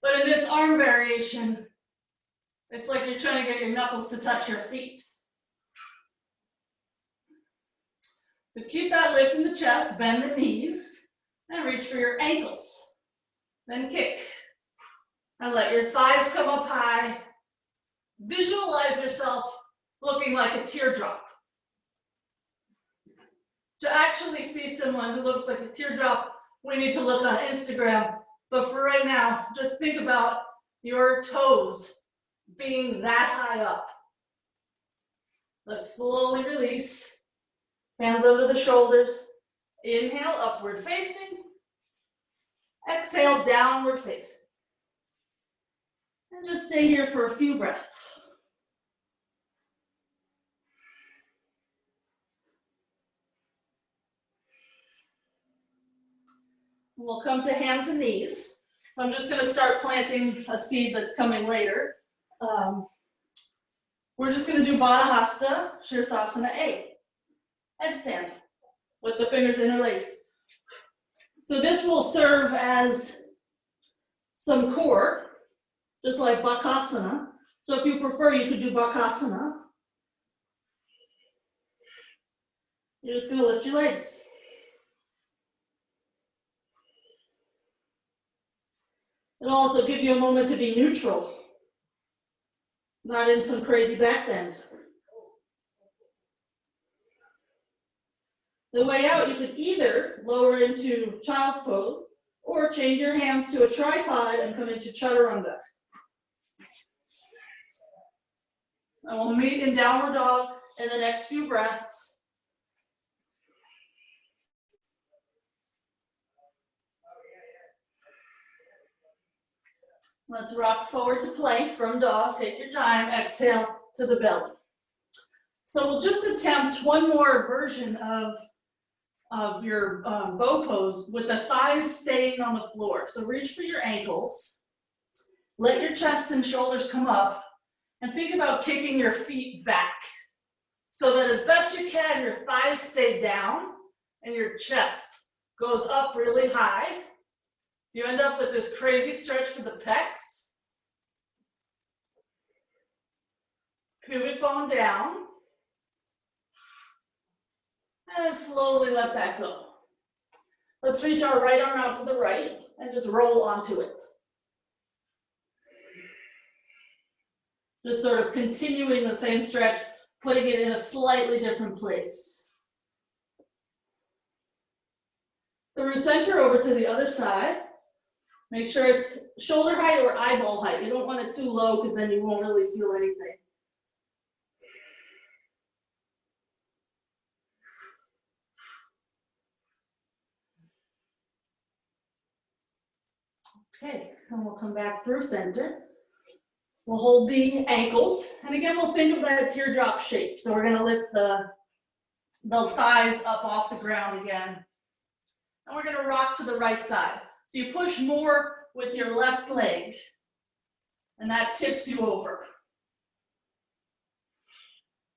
But in this arm variation, it's like you're trying to get your knuckles to touch your feet. So keep that lift in the chest, bend the knees, and reach for your ankles. Then kick. And let your thighs come up high. Visualize yourself looking like a teardrop. To actually see someone who looks like a teardrop, we need to look on Instagram. But for right now, just think about your toes being that high up. Let's slowly release. Hands over the shoulders. Inhale, upward facing. Exhale, downward facing. And just stay here for a few breaths. We'll come to hands and knees. I'm just going to start planting a seed that's coming later. We're just going to do Baddha Hasta, Sirsasana A. Headstand with the fingers interlaced. So this will serve as some core, just like Bakasana. So if you prefer, you could do Bakasana You're just going to lift your legs. It'll also give you a moment to be neutral, not in some crazy back bend. The way out, you could either lower into child's pose or change your hands to a tripod and come into chaturanga. And we'll meet in downward dog in the next few breaths. Let's rock forward to plank from dog. Take your time, exhale to the belly. So we'll just attempt one more version of your bow pose with the thighs staying on the floor. So reach for your ankles. Let your chest and shoulders come up and think about kicking your feet back so that as best you can, your thighs stay down and your chest goes up really high. You end up with this crazy stretch for the pecs. Pubic bone down. And slowly let that go. Let's reach our right arm out to the right and just roll onto it. Just sort of continuing the same stretch, putting it in a slightly different place. Through center over to the other side. Make sure it's shoulder height or eyeball height. You don't want it too low because then you won't really feel anything. Okay, and we'll come back through center. We'll hold the ankles, and again, we'll think of that teardrop shape. So we're gonna lift the thighs up off the ground again. And we're gonna rock to the right side. So you push more with your left leg, and that tips you over.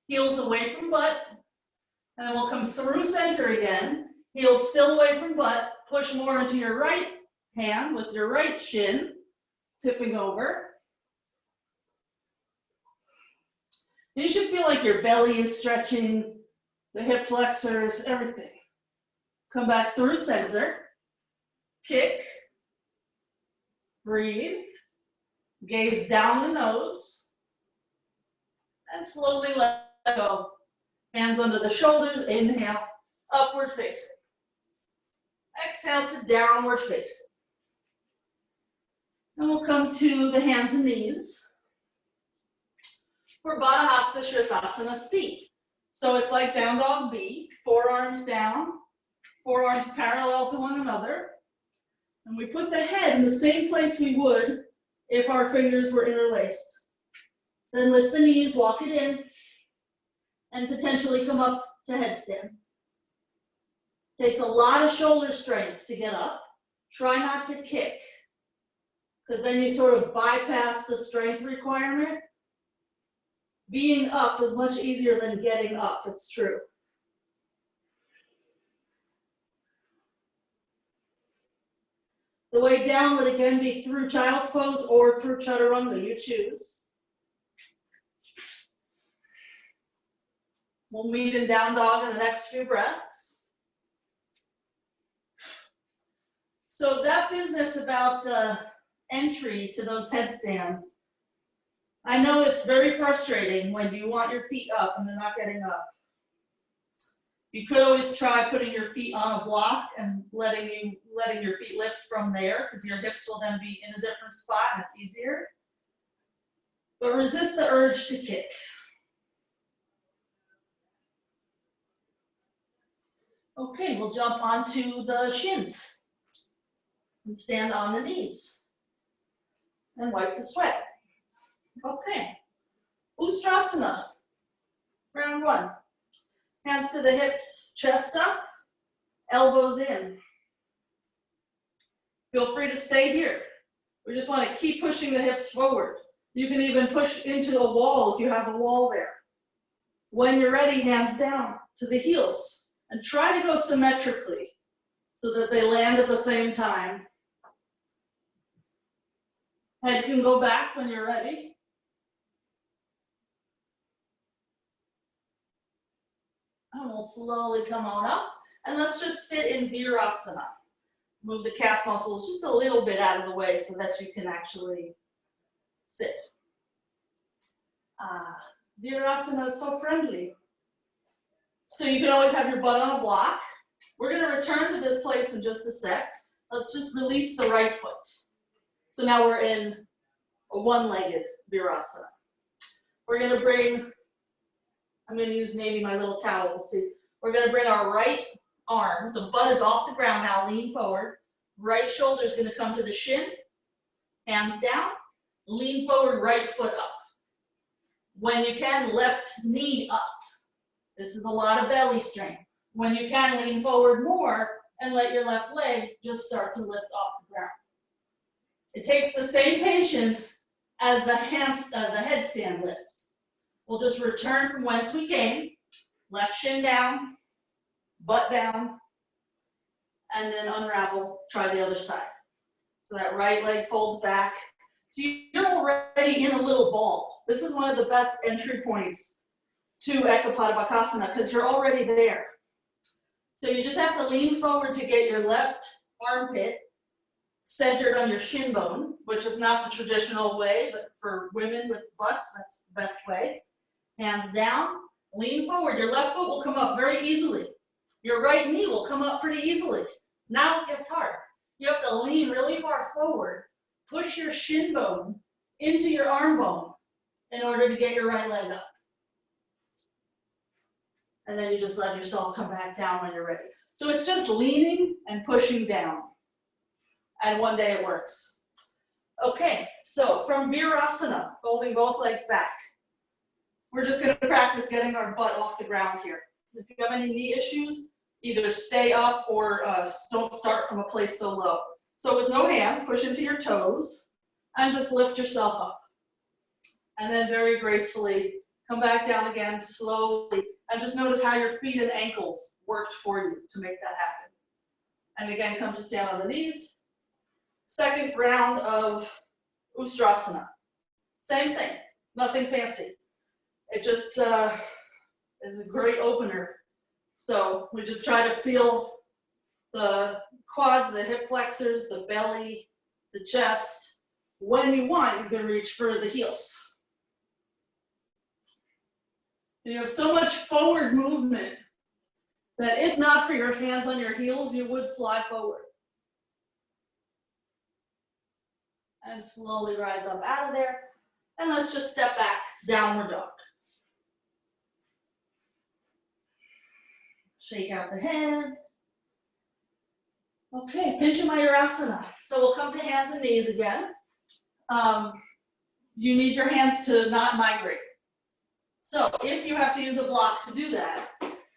Heels away from butt, and then we'll come through center again. Heels still away from butt, push more into your right hand with your right shin, tipping over. You should feel like your belly is stretching, the hip flexors, everything. Come back through center, kick, breathe, gaze down the nose, and slowly let go. Hands under the shoulders, inhale, upward facing. Exhale to downward facing. And we'll come to the hands and knees for Pasasana C. So it's like down dog B, forearms down, forearms parallel to one another. And we put the head in the same place we would if our fingers were interlaced. Then lift the knees, walk it in, and potentially come up to headstand. Takes a lot of shoulder strength to get up. Try not to kick, because then you sort of bypass the strength requirement. Being up is much easier than getting up, it's true. The way down would again be through child's pose or through chaturanga, you choose. We'll meet in down dog in the next few breaths. So that business about the entry to those headstands, I know it's very frustrating when you want your feet up and they're not getting up. You could always try putting your feet on a block and letting your feet lift from there, because your hips will then be in a different spot and it's easier. But resist the urge to kick. Okay, we'll jump onto the shins and stand on the knees and wipe the sweat. Okay, Ustrasana, round one. Hands to the hips, chest up, elbows in. Feel free to stay here. We just want to keep pushing the hips forward. You can even push into a wall if you have a wall there. When you're ready, hands down to the heels and try to go symmetrically so that they land at the same time. Head can go back when you're ready. And we'll slowly come on up. And let's just sit in Virasana. Move the calf muscles just a little bit out of the way so that you can actually sit. Virasana is so friendly. So you can always have your butt on a block. We're going to return to this place in just a sec. Let's just release the right foot. So now we're in a one-legged Virasana. We're going to bring, I'm going to use maybe my little towel, we'll see. We're going to bring our right arm, so butt is off the ground now, lean forward. Right shoulder is going to come to the shin, hands down, lean forward, right foot up. When you can, left knee up. This is a lot of belly strain. When you can, lean forward more and let your left leg just start to lift off the ground. It takes the same patience as the headstand lift. We'll just return from whence we came, left shin down, butt down, and then unravel, try the other side. So that right leg folds back. So you're already in a little ball. This is one of the best entry points to Eka Backbends because you're already there. So you just have to lean forward to get your left armpit centered on your shin bone, which is not the traditional way, but for women with butts, that's the best way. Hands down, lean forward. Your left foot will come up very easily. Your right knee will come up pretty easily. Now it gets hard. You have to lean really far forward, push your shin bone into your arm bone in order to get your right leg up. And then you just let yourself come back down when you're ready. So it's just leaning and pushing down. And one day it works. Okay, so from Virasana, folding both legs back, we're just going to practice getting our butt off the ground here. If you have any knee issues, either stay up or don't start from a place so low. So with no hands, push into your toes and just lift yourself up. And then very gracefully come back down again slowly. And just notice how your feet and ankles worked for you to make that happen. And again, come to stand on the knees. Second round of Ustrasana. Same thing, nothing fancy. It just is a great opener. So we just try to feel the quads, the hip flexors, the belly, the chest. When you want, you can reach for the heels. You have so much forward movement that if not for your hands on your heels, you would fly forward. And slowly rise up out of there. And let's just step back, downward dog. Shake out the head. Okay, pincha Mayurasana. So we'll come to hands and knees again. You need your hands to not migrate. So if you have to use a block to do that,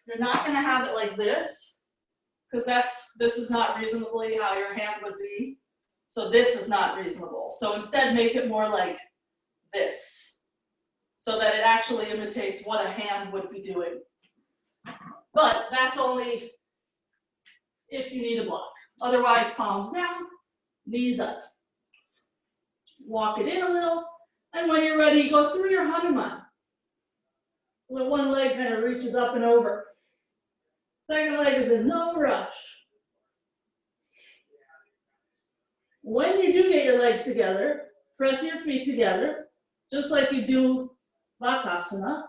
you're not going to have it like this, because this is not reasonably how your hand would be. So this is not reasonable. So instead make it more like this, so that it actually imitates what a hand would be doing. But that's only if you need a block. Otherwise, palms down, knees up. Walk it in a little, and when you're ready, go through your Hanuman. So the one leg kind of reaches up and over. Second leg is in no rush. When you do get your legs together, press your feet together, just like you do Bakasana.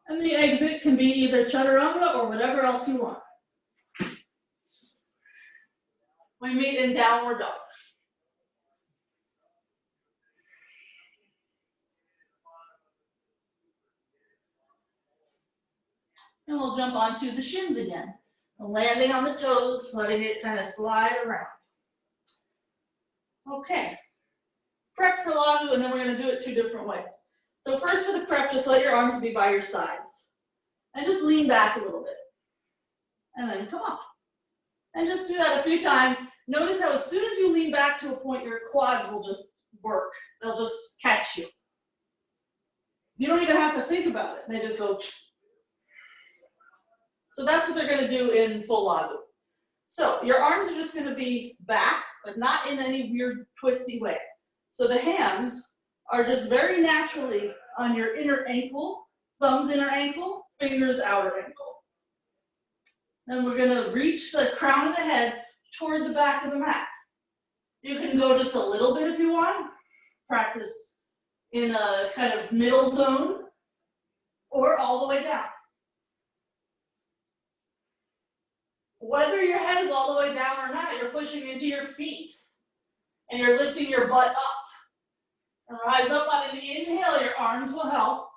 And the exit can be either chaturanga or whatever else you want. We meet in downward dog. And we'll jump onto the shins again. Landing on the toes, letting it kind of slide around. Okay. Prep for Lagu, and then we're going to do it two different ways. So first for the prep, just let your arms be by your sides. And just lean back a little bit. And then come up. And just do that a few times. Notice how as soon as you lean back to a point, your quads will just work. They'll just catch you. You don't even have to think about it. They just go. So that's what they're going to do in full Lagu. So your arms are just going to be back, but not in any weird twisty way. So the hands are just very naturally on your inner ankle Thumbs inner ankle, fingers outer ankle. Then we're gonna reach the crown of the head toward the back of the mat. You can go just a little bit if you want. Practice in a kind of middle zone or all the way down. Whether your head is all the way down or not, you're pushing into your feet and you're lifting your butt up. And rise up on an inhale, your arms will help.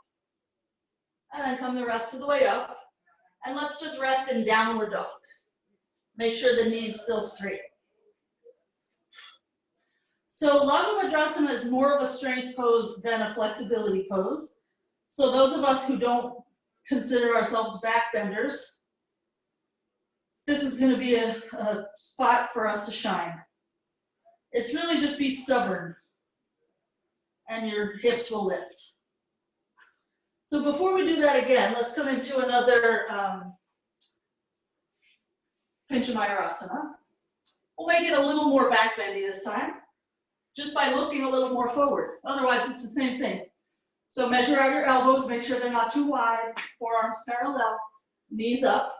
And then come the rest of the way up. And let's just rest in downward dog. Make sure the knees still straight. So Viparita is more of a strength pose than a flexibility pose. So those of us who don't consider ourselves backbenders, this is going to be a spot for us to shine. It's really just be stubborn and your hips will lift. So before we do that again, let's come into another pincha Marichasana. We'll make it a little more backbendy this time, just by looking a little more forward. Otherwise, it's the same thing. So measure out your elbows, make sure they're not too wide, forearms parallel, knees up.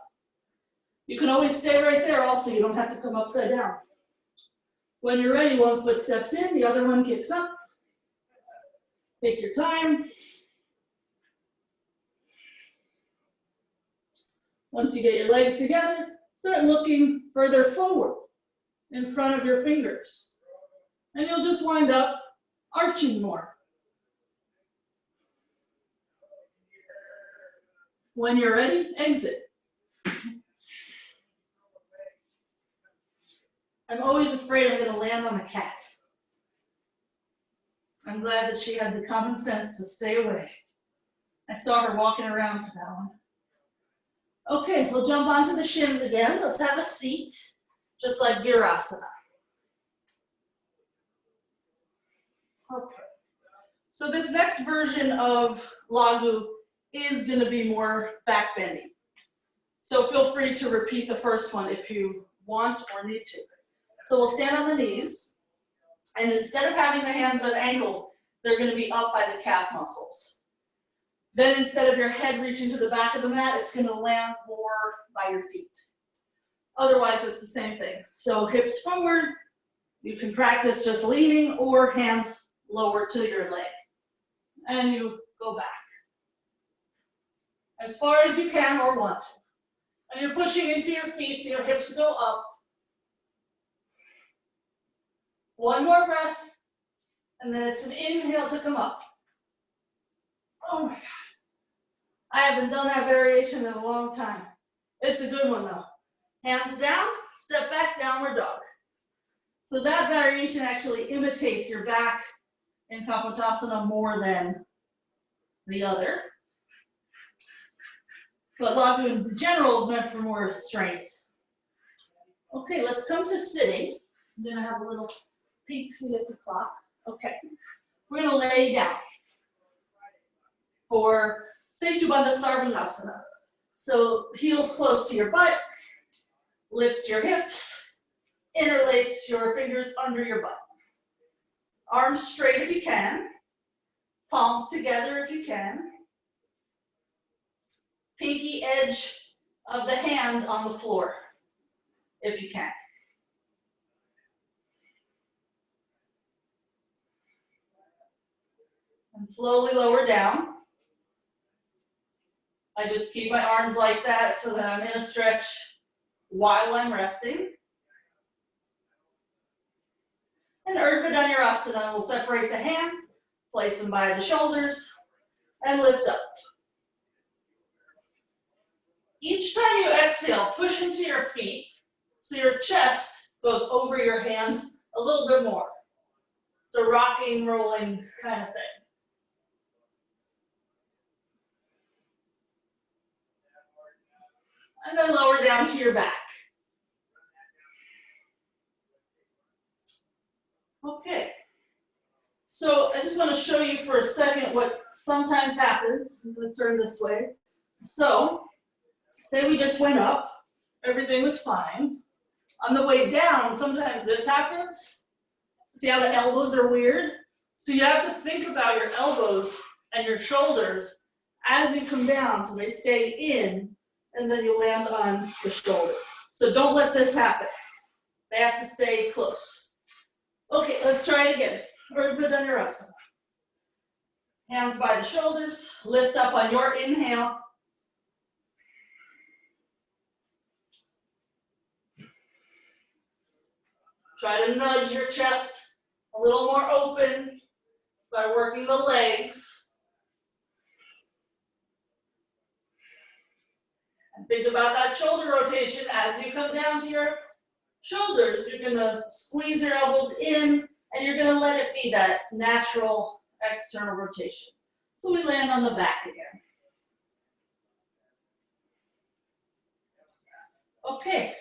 You can always stay right there also, you don't have to come upside down. When you're ready, one foot steps in, the other one kicks up. Take your time. Once you get your legs together, start looking further forward in front of your fingers. And you'll just wind up arching more. When you're ready, exit. I'm always afraid I'm going to land on a cat. I'm glad that she had the common sense to stay away. I saw her walking around for that one. Okay, we'll jump onto the shins again. Let's have a seat, just like Dhanurasana. Okay. So this next version of Lagu is going to be more backbending. So feel free to repeat the first one if you want or need to. So we'll stand on the knees, and instead of having the hands by the ankles, they're going to be up by the calf muscles. Then instead of your head reaching to the back of the mat, it's going to land more by your feet. Otherwise, it's the same thing. So hips forward, you can practice just leaning or hands lower to your leg. And you go back. As far as you can or want. And you're pushing into your feet so your hips go up. One more breath, and then it's an inhale to come up. Oh my God. I haven't done that variation in a long time. It's a good one though. Hands down, step back, downward dog. So that variation actually imitates your back in Kapotasana more than the other. But Lagu in general is meant for more strength. Okay, let's come to sitting. I'm gonna have a little peek, see at the clock. Okay, we're gonna lay down for Dandasana. So heels close to your butt, lift your hips, interlace your fingers under your butt. Arms straight if you can, palms together if you can. Pinky edge of the hand on the floor if you can. And slowly lower down. I just keep my arms like that so that I'm in a stretch while I'm resting. And Urdhva Dhanurasana will separate the hands, place them by the shoulders, and lift up. Each time you exhale, push into your feet so your chest goes over your hands a little bit more. It's a rocking, rolling kind of thing. And then lower down to your back. Okay. So I just want to show you for a second what sometimes happens. I'm going to turn this way. So, say we just went up, everything was fine. On the way down, sometimes this happens. See how the elbows are weird? So you have to think about your elbows and your shoulders as you come down, so they stay in, and then you land on the shoulders. So don't let this happen. They have to stay close. Okay, let's try it again. Urdhva Dhanurasana. Hands by the shoulders, lift up on your inhale. Try to nudge your chest a little more open by working the legs. And think about that shoulder rotation as you come down to your shoulders. You're gonna squeeze your elbows in and you're gonna let it be that natural external rotation. So we land on the back again. Okay,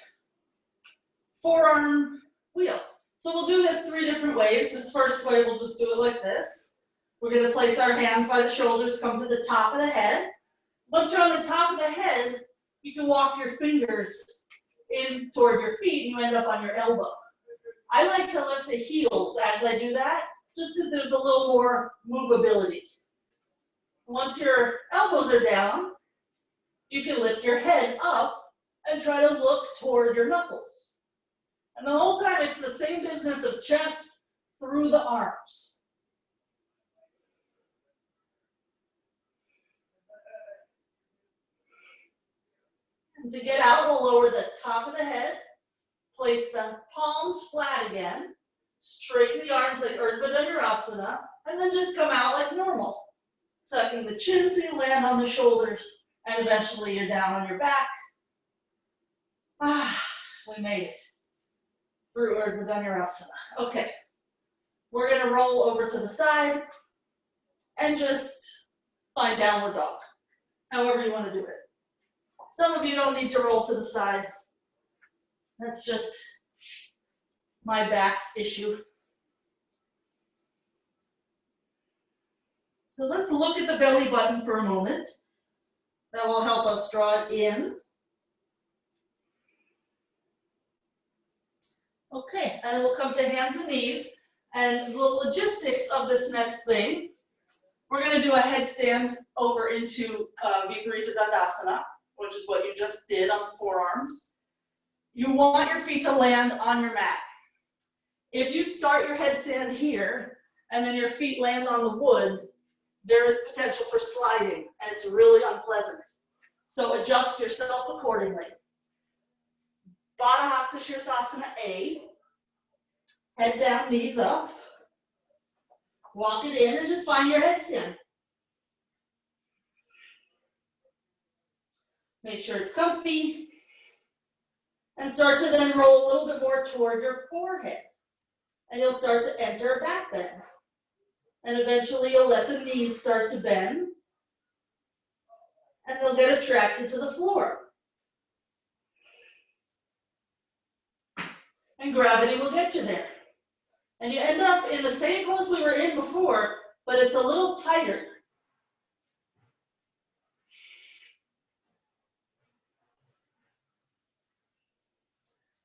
forearm wheel. So we'll do this 3 different ways. This first way, we'll just do it like this. We're gonna place our hands by the shoulders, come to the top of the head. Once you're on the top of the head, you can walk your fingers in toward your feet and you end up on your elbow. I like to lift the heels as I do that, just because there's a little more movability. Once your elbows are down, you can lift your head up and try to look toward your knuckles. And the whole time it's the same business of chest through the arms. And to get out, we'll lower the top of the head, place the palms flat again, straighten the arms like Urdhva Dhanurasana, and then just come out like normal. Tucking the chin so you land on the shoulders, and eventually you're down on your back. We made it through Urdhva Dhanurasana. Okay, we're gonna roll over to the side and just find downward dog, however you wanna do it. Some of you don't need to roll to the side. That's just my back's issue. So let's look at the belly button for a moment. That will help us draw it in. Okay, and then we'll come to hands and knees. And the logistics of this next thing, we're gonna do a headstand over into Viparita Dandasana, which is what you just did on the forearms. You want your feet to land on your mat. If you start your headstand here, and then your feet land on the wood, there is potential for sliding, and it's really unpleasant. So adjust yourself accordingly. Baddha Hasta Sirsasana A. Head down, knees up. Walk it in and just find your headstand. Make sure it's comfy. And start to then roll a little bit more toward your forehead. And you'll start to enter a back bend. And eventually you'll let the knees start to bend. And they'll get attracted to the floor. And gravity will get you there. And you end up in the same pose we were in before, but it's a little tighter.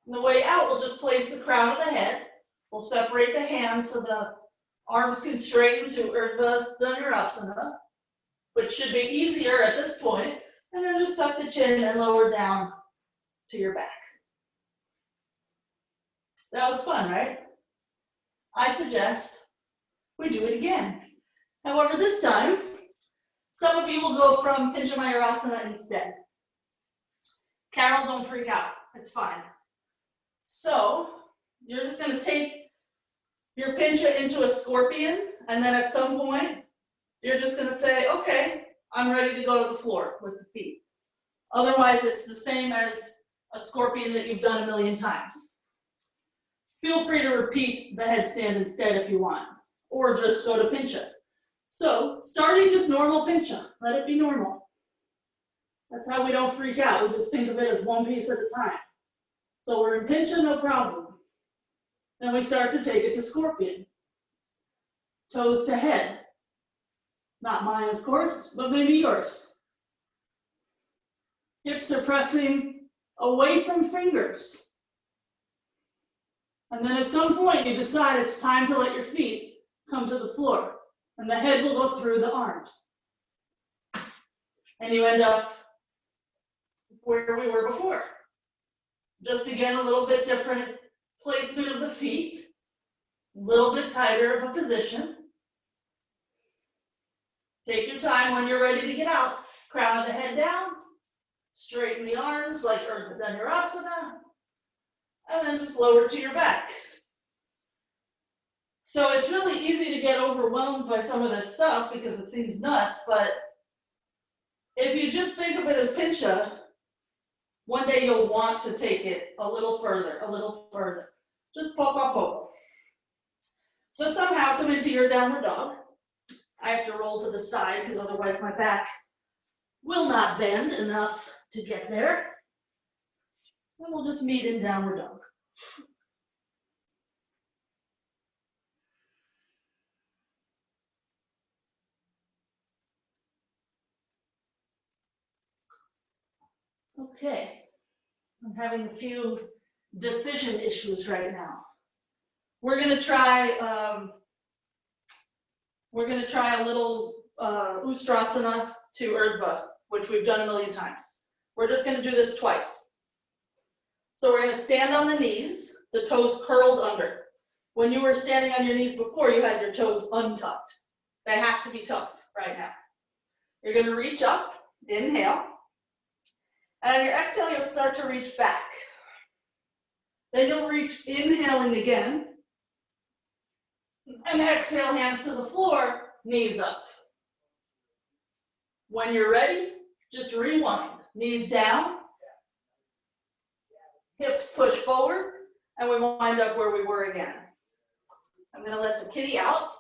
On the way out, we'll just place the crown of the head. We'll separate the hands so the arms can straighten to Urdhva Dhanurasana, which should be easier at this point. And then just tuck the chin and lower down to your back. That was fun, right? I suggest we do it again. However, this time, some of you will go from pincha Mayurasana instead. Carol, don't freak out. It's fine. So, you're just going to take your pincha into a scorpion, and then at some point, you're just going to say, okay, I'm ready to go to the floor with the feet. Otherwise, it's the same as a scorpion that you've done a million times. Feel free to repeat the headstand instead if you want, or just go to pincha. So, starting just normal pincha, let it be normal. That's how we don't freak out. We just think of it as one piece at a time. So we're in pincha, no problem. Then we start to take it to scorpion. Toes to head. Not mine, of course, but maybe yours. Hips are pressing away from fingers. And then at some point you decide it's time to let your feet come to the floor. And the head will go through the arms. And you end up where we were before. Just again, a little bit different placement of the feet, a little bit tighter of a position. Take your time when you're ready to get out. Crown of the head down, straighten the arms like Urdhva Dhanurasana, and then just lower to your back. So it's really easy to get overwhelmed by some of this stuff because it seems nuts, but if you just think of it as pincha, one day you'll want to take it a little further, a little further. Just pop, pop, pop. So somehow come into your downward dog. I have to roll to the side because otherwise my back will not bend enough to get there. And we'll just meet in downward dog. Okay, I'm having a few decision issues right now. We're gonna try a little Ustrasana to Urdhva, which we've done a million times. We're just gonna do this twice. So we're gonna stand on the knees, the toes curled under. When you were standing on your knees before, you had your toes untucked. They have to be tucked right now. You're gonna reach up, inhale. And on your exhale, you'll start to reach back. Then you'll reach, inhaling again. And exhale, hands to the floor, knees up. When you're ready, just rewind. Knees down. Hips push forward. And we wind up where we were again. I'm going to let the kitty out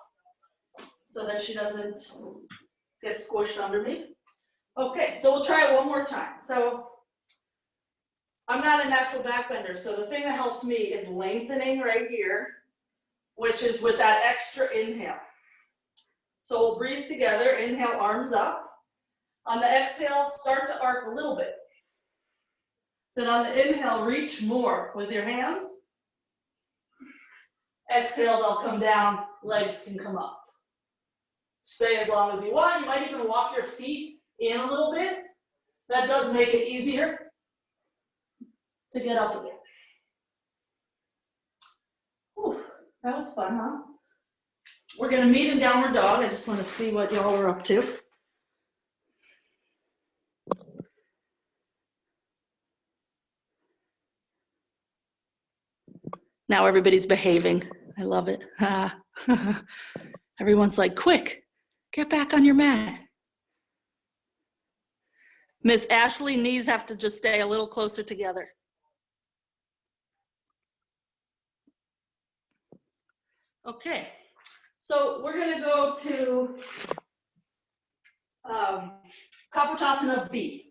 so that she doesn't get squished under me. Okay, so we'll try it one more time. So I'm not a natural backbender, so the thing that helps me is lengthening right here, which is with that extra inhale. So we'll breathe together, inhale, arms up. On the exhale, start to arc a little bit. Then on the inhale, reach more with your hands. Exhale, they'll come down, legs can come up. Stay as long as you want. You might even walk your feet in a little bit. That does make it easier to get up again. Whew, that was fun, huh? We're gonna meet in downward dog. I just want to see what y'all are up to. Now everybody's behaving. I love it. Everyone's like, quick, get back on your mat. Miss Ashley, knees have to just stay a little closer together. Okay, so we're gonna go to Kapotasana B.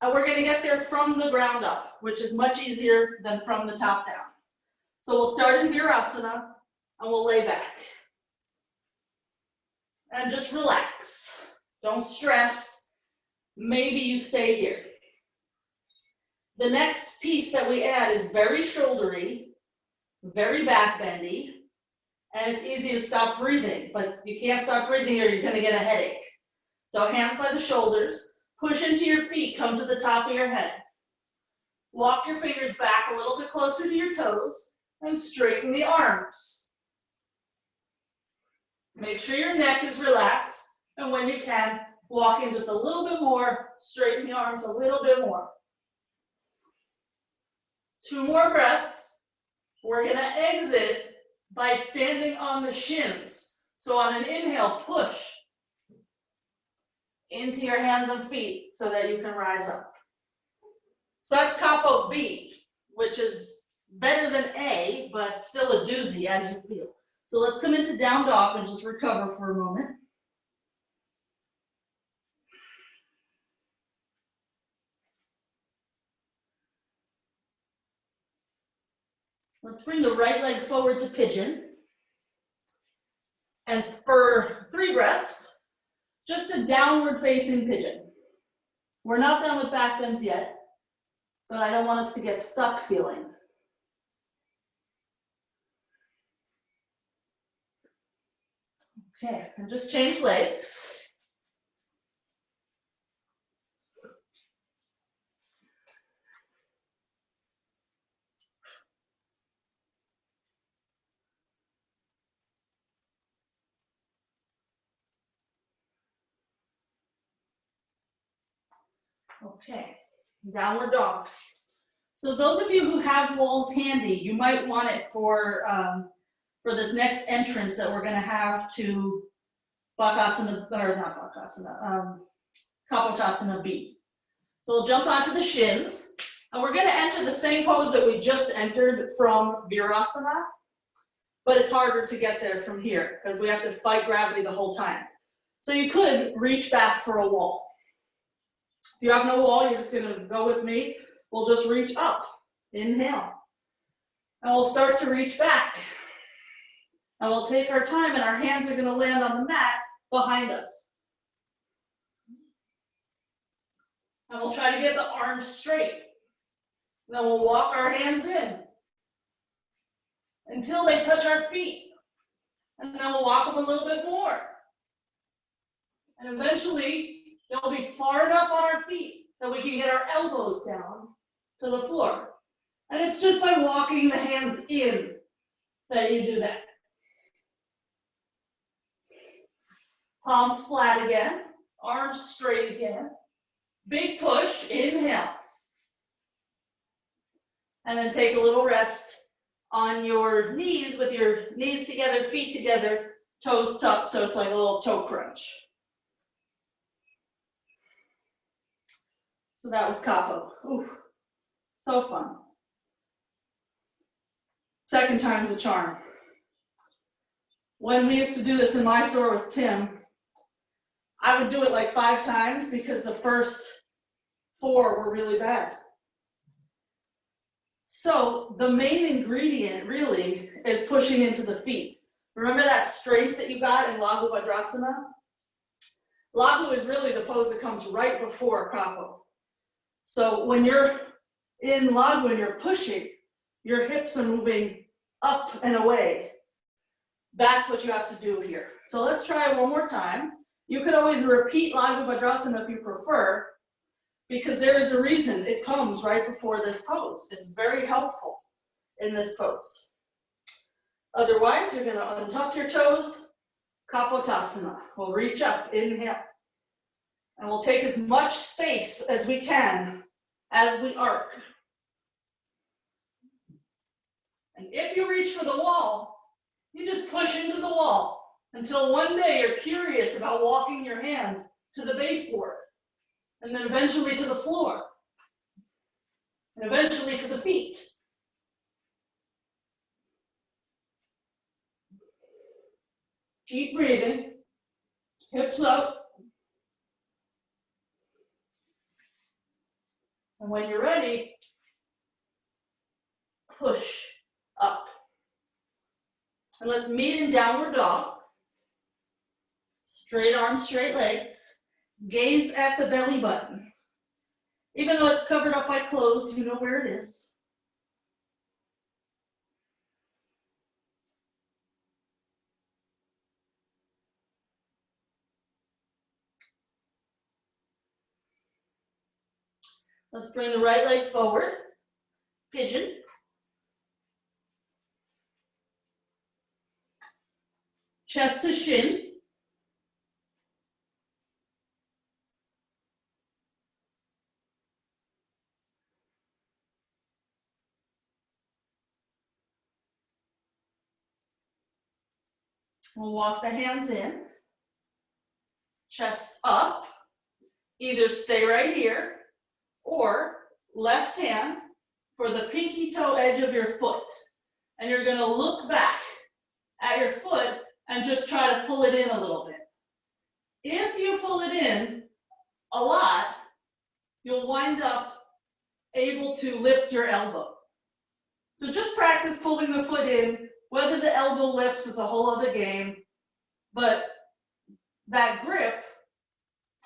And we're gonna get there from the ground up, which is much easier than from the top down. So we'll start in Viparita and we'll lay back. And just relax, don't stress. Maybe you stay here. The next piece that we add is very shouldery, very backbendy, and it's easy to stop breathing, but you can't stop breathing or you're gonna get a headache. So hands by the shoulders, push into your feet, come to the top of your head. Walk your fingers back a little bit closer to your toes and straighten the arms. Make sure your neck is relaxed, and when you can, walk in just a little bit more, straighten the arms a little bit more. 2 more breaths. We're gonna exit by standing on the shins. So on an inhale, push into your hands and feet so that you can rise up. So that's Capo B, which is better than A, but still a doozy as you feel. So let's come into down dog and just recover for a moment. Let's bring the right leg forward to pigeon. And for 3 breaths, just a downward facing pigeon. We're not done with back bends yet, but I don't want us to get stuck feeling. Okay, and just change legs. Okay, downward dog. So those of you who have walls handy, you might want it for this next entrance that we're going to have to Bakasana, or not Bakasana, Kapotasana B. So we'll jump onto the shins, and we're going to enter the same pose that we just entered from Virasana, but it's harder to get there from here because we have to fight gravity the whole time. So you could reach back for a wall. If you have no wall, you're just going to go with me. We'll just reach up. Inhale. And we'll start to reach back. And we'll take our time, and our hands are going to land on the mat behind us. And we'll try to get the arms straight. Then we'll walk our hands in until they touch our feet. And then we'll walk them a little bit more. And eventually, they'll be far enough on our feet that we can get our elbows down to the floor. And it's just by walking the hands in that you do that. Palms flat again, arms straight again. Big push, inhale. And then take a little rest on your knees with your knees together, feet together, toes tucked, so it's like a little toe crunch. So that was Kapo. Ooh, so fun. Second time's a charm. When we used to do this in my store with Tim, I would do it like 5 times because the first 4 were really bad. So the main ingredient really is pushing into the feet. Remember that strength that you got in Laghu Vajrasana? Laghu is really the pose that comes right before Kapo. So when you're in Laghu and you're pushing, your hips are moving up and away. That's what you have to do here. So let's try one more time. You could always repeat Laghu Vajrasana if you prefer, because there is a reason it comes right before this pose. It's very helpful in this pose. Otherwise, you're going to untuck your toes, Kapotasana. We'll reach up, inhale. And we'll take as much space as we can as we arc. And if you reach for the wall, you just push into the wall until one day you're curious about walking your hands to the baseboard, and then eventually to the floor, and eventually to the feet. Keep breathing, hips up. And when you're ready, push up. And let's meet in downward dog. Straight arms, straight legs. Gaze at the belly button. Even though it's covered up by clothes, you know where it is. Let's bring the right leg forward. Pigeon. Chest to shin. We'll walk the hands in. Chest up. Either stay right here or left hand for the pinky toe edge of your foot. And you're going to look back at your foot and just try to pull it in a little bit. If you pull it in a lot, you'll wind up able to lift your elbow. So just practice pulling the foot in. Whether the elbow lifts is a whole other game, but that grip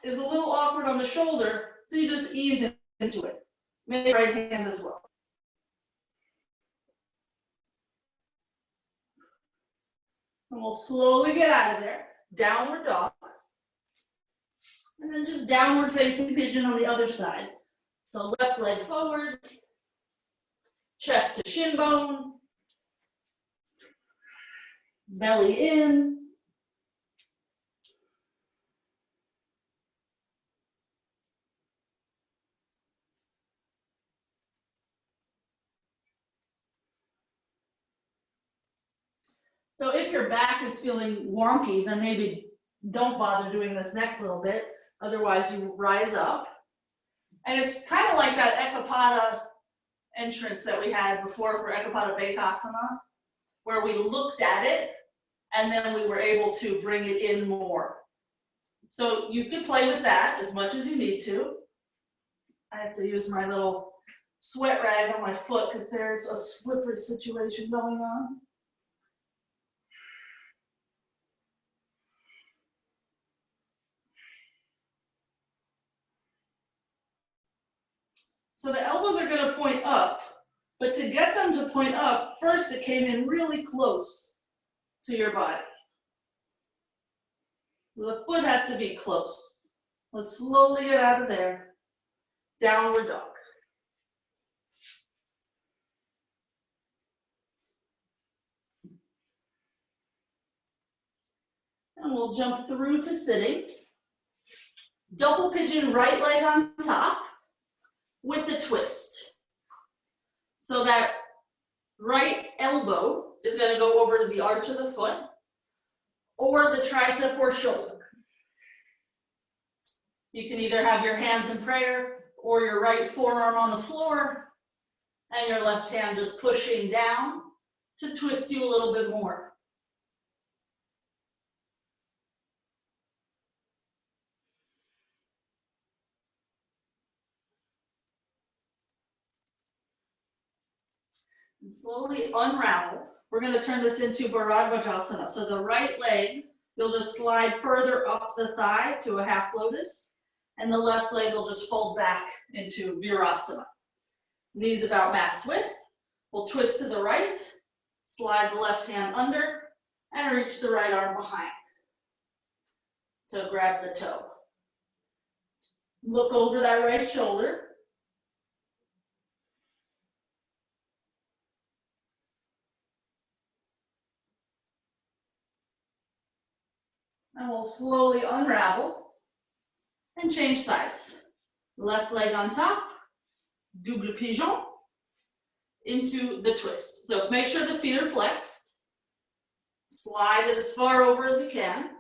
is a little awkward on the shoulder, so you just ease into it. Maybe right hand as well. And we'll slowly get out of there. Downward dog. And then just downward facing pigeon on the other side. So left leg forward, chest to shin bone, belly in. So if your back is feeling wonky, then maybe don't bother doing this next little bit. Otherwise, you rise up. And it's kind of like that Ekapata entrance that we had before for Ekapata Bakasana, where we looked at it and then we were able to bring it in more. So you can play with that as much as you need to. I have to use my little sweat rag on my foot because there's a slippery situation going on. So the elbows are going to point up, but to get them to point up, first it came in really close to your body. The foot has to be close. Let's slowly get out of there. Downward dog. And we'll jump through to sitting. Double pigeon right leg on top with a twist. So that right elbow is going to go over to the arch of the foot or the tricep or shoulder. You can either have your hands in prayer or your right forearm on the floor and your left hand just pushing down to twist you a little bit more. And slowly unravel. We're going to turn this into Marichasana. So the right leg, you'll just slide further up the thigh to a half lotus, and the left leg will just fold back into Virasana. Knees about mat's width. We'll twist to the right, slide the left hand under, and reach the right arm behind to grab the toe. Look over that right shoulder. And we'll slowly unravel and change sides. Left leg on top, double pigeon, into the twist. So make sure the feet are flexed. Slide it as far over as you can.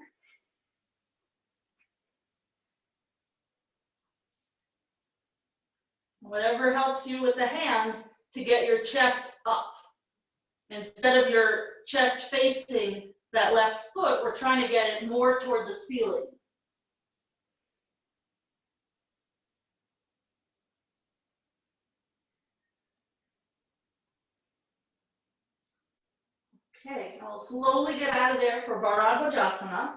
Whatever helps you with the hands to get your chest up. Instead of your chest facing that left foot, we're trying to get it more toward the ceiling. Okay, I'll slowly get out of there for Marichasana.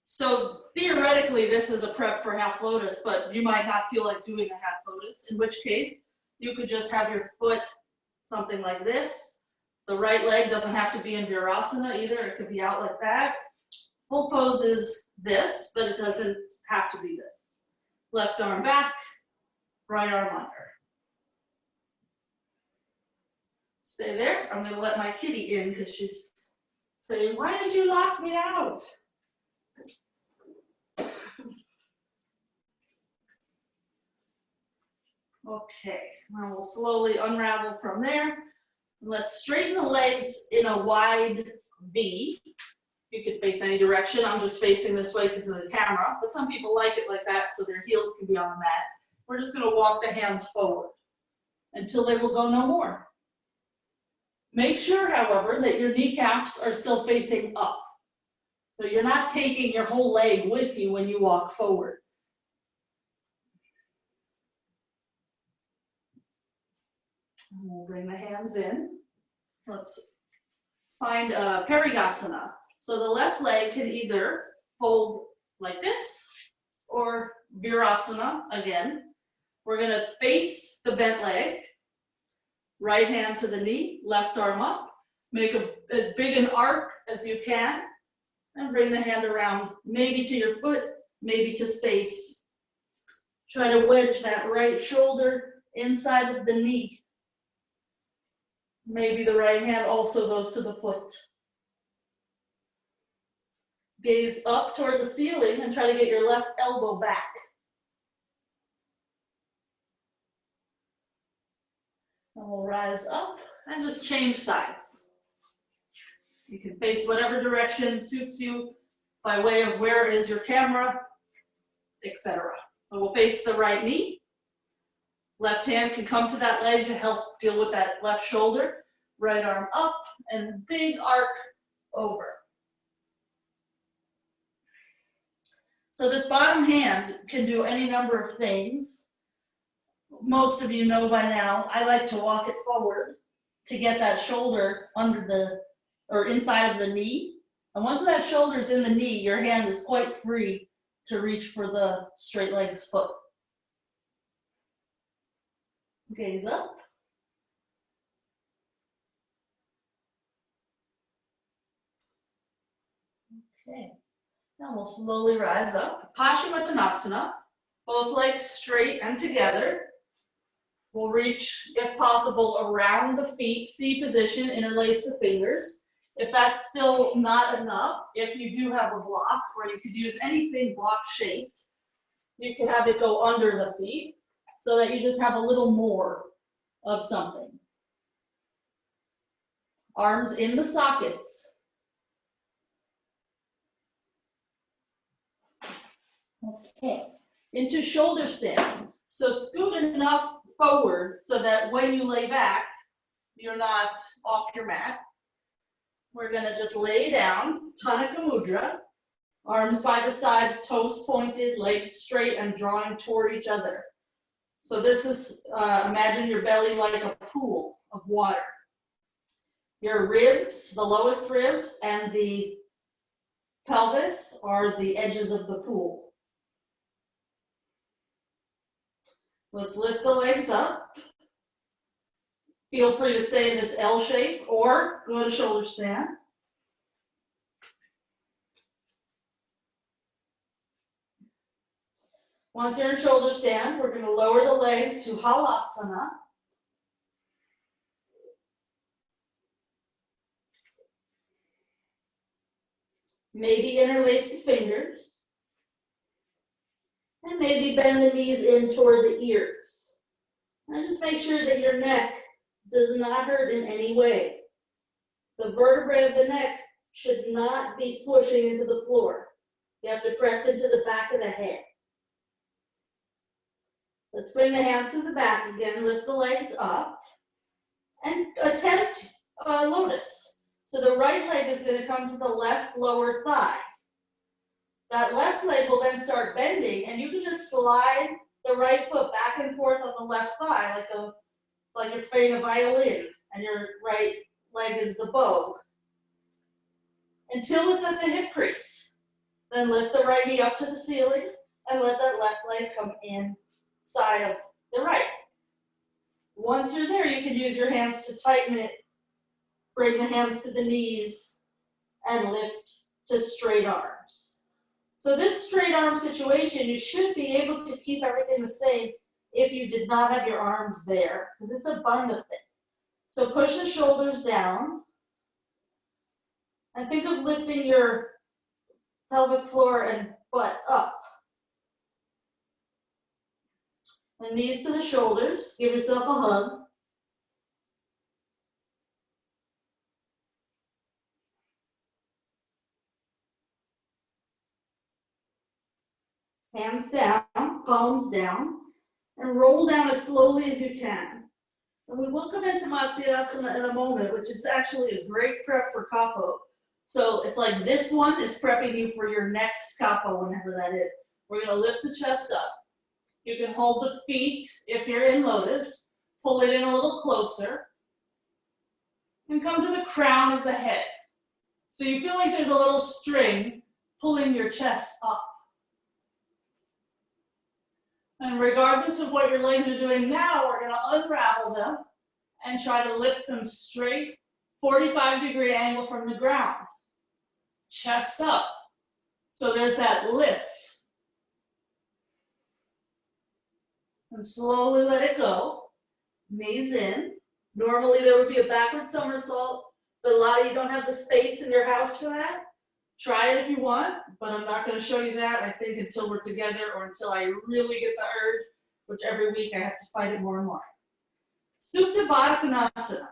So theoretically, this is a prep for half lotus, but you might not feel like doing a half lotus, in which case you could just have your foot something like this. The right leg doesn't have to be in Virasana either. It could be out like that. Full pose is this, but it doesn't have to be this. Left arm back, right arm under. Stay there. I'm going to let my kitty in because she's saying, "Why did you lock me out?" Okay, now we'll slowly unravel from there. Let's straighten the legs in a wide V. You could face any direction. I'm just facing this way because of the camera, but some people like it like that so their heels can be on the mat. We're just going to walk the hands forward until they will go no more. Make sure, however, that your kneecaps are still facing up. So you're not taking your whole leg with you when you walk forward. And we'll bring the hands in. Let's find a Parigasana. So the left leg can either fold like this or Virasana again. We're going to face the bent leg. Right hand to the knee, left arm up. Make as big an arc as you can. And bring the hand around, maybe to your foot, maybe to space. Try to wedge that right shoulder inside of the knee. Maybe the right hand also goes to the foot. Gaze up toward the ceiling and try to get your left elbow back. And we'll rise up and just change sides. You can face whatever direction suits you by way of where is your camera, etc. So we'll face the right knee. Left hand can come to that leg to help deal with that left shoulder. Right arm up and big arc over. So this bottom hand can do any number of things. Most of you know by now, I like to walk it forward to get that shoulder under the, or inside of the knee. And once that shoulder's in the knee, your hand is quite free to reach for the straight legged foot. Gaze up. Okay. Now we'll slowly rise up. Pasasana, both legs straight and together. We'll reach, if possible, around the feet, C position, interlace the fingers. If that's still not enough, if you do have a block, or you could use anything block shaped, you could have it go under the feet so that you just have a little more of something. Arms in the sockets. Okay, into shoulder stand. So scoot enough forward so that when you lay back, you're not off your mat. We're gonna just lay down, Thanika Mudra, arms by the sides, toes pointed, legs straight and drawing toward each other. So this is, imagine your belly like a pool of water. Your ribs, the lowest ribs, and the pelvis are the edges of the pool. Let's lift the legs up. Feel free to stay in this L shape or go to shoulder stand. Once you're in shoulder stand, we're going to lower the legs to Halasana. Maybe interlace the fingers. And maybe bend the knees in toward the ears. And just make sure that your neck does not hurt in any way. The vertebrae of the neck should not be squishing into the floor. You have to press into the back of the head. Let's bring the hands to the back again, lift the legs up, and attempt lotus. So the right leg is going to come to the left lower thigh. That left leg will then start bending, and you can just slide the right foot back and forth on the left thigh like you're playing a violin, and your right leg is the bow, until it's at the hip crease. Then lift the right knee up to the ceiling, and let that left leg come inside of the right. Once you're there, you can use your hands to tighten it, bring the hands to the knees, and lift to straight arms. So this straight arm situation, you should be able to keep everything the same if you did not have your arms there, because it's a bandha thing. So push the shoulders down, and think of lifting your pelvic floor and butt up. And knees to the shoulders, give yourself a hug. Hands down, palms down, and roll down as slowly as you can. And we will come into Matsyendrasana in a moment, which is actually a great prep for Kapo. So it's like this one is prepping you for your next Kapo, whenever that is. We're going to lift the chest up. You can hold the feet if you're in lotus, pull it in a little closer, and come to the crown of the head. So you feel like there's a little string pulling your chest up. And regardless of what your legs are doing now, we're going to unravel them and try to lift them straight, 45-degree angle from the ground. Chest up. So there's that lift. And slowly let it go. Knees in. Normally there would be a backward somersault, but a lot of you don't have the space in your house for that. Try it if you want, but I'm not going to show you that, I think, until we're together or until I really get the urge, which every week I have to fight it more and more. Supta Baddha Konasana.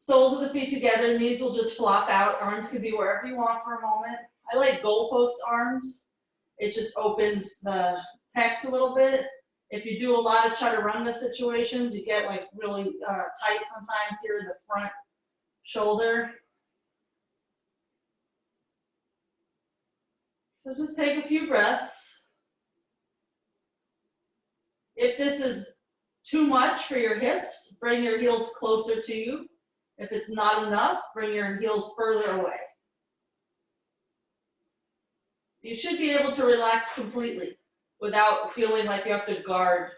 Soles of the feet together, knees will just flop out. Arms can be wherever you want for a moment. I like goalpost arms. It just opens the pecs a little bit. If you do a lot of chaturanga situations, you get like really tight sometimes here in the front shoulder. So just take a few breaths. If this is too much for your hips, bring your heels closer to you. If it's not enough, bring your heels further away. You should be able to relax completely without feeling like you have to guard.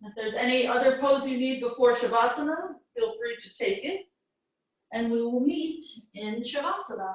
If there's any other pose you need before Shavasana, feel free to take it. And we will meet in Shavasana.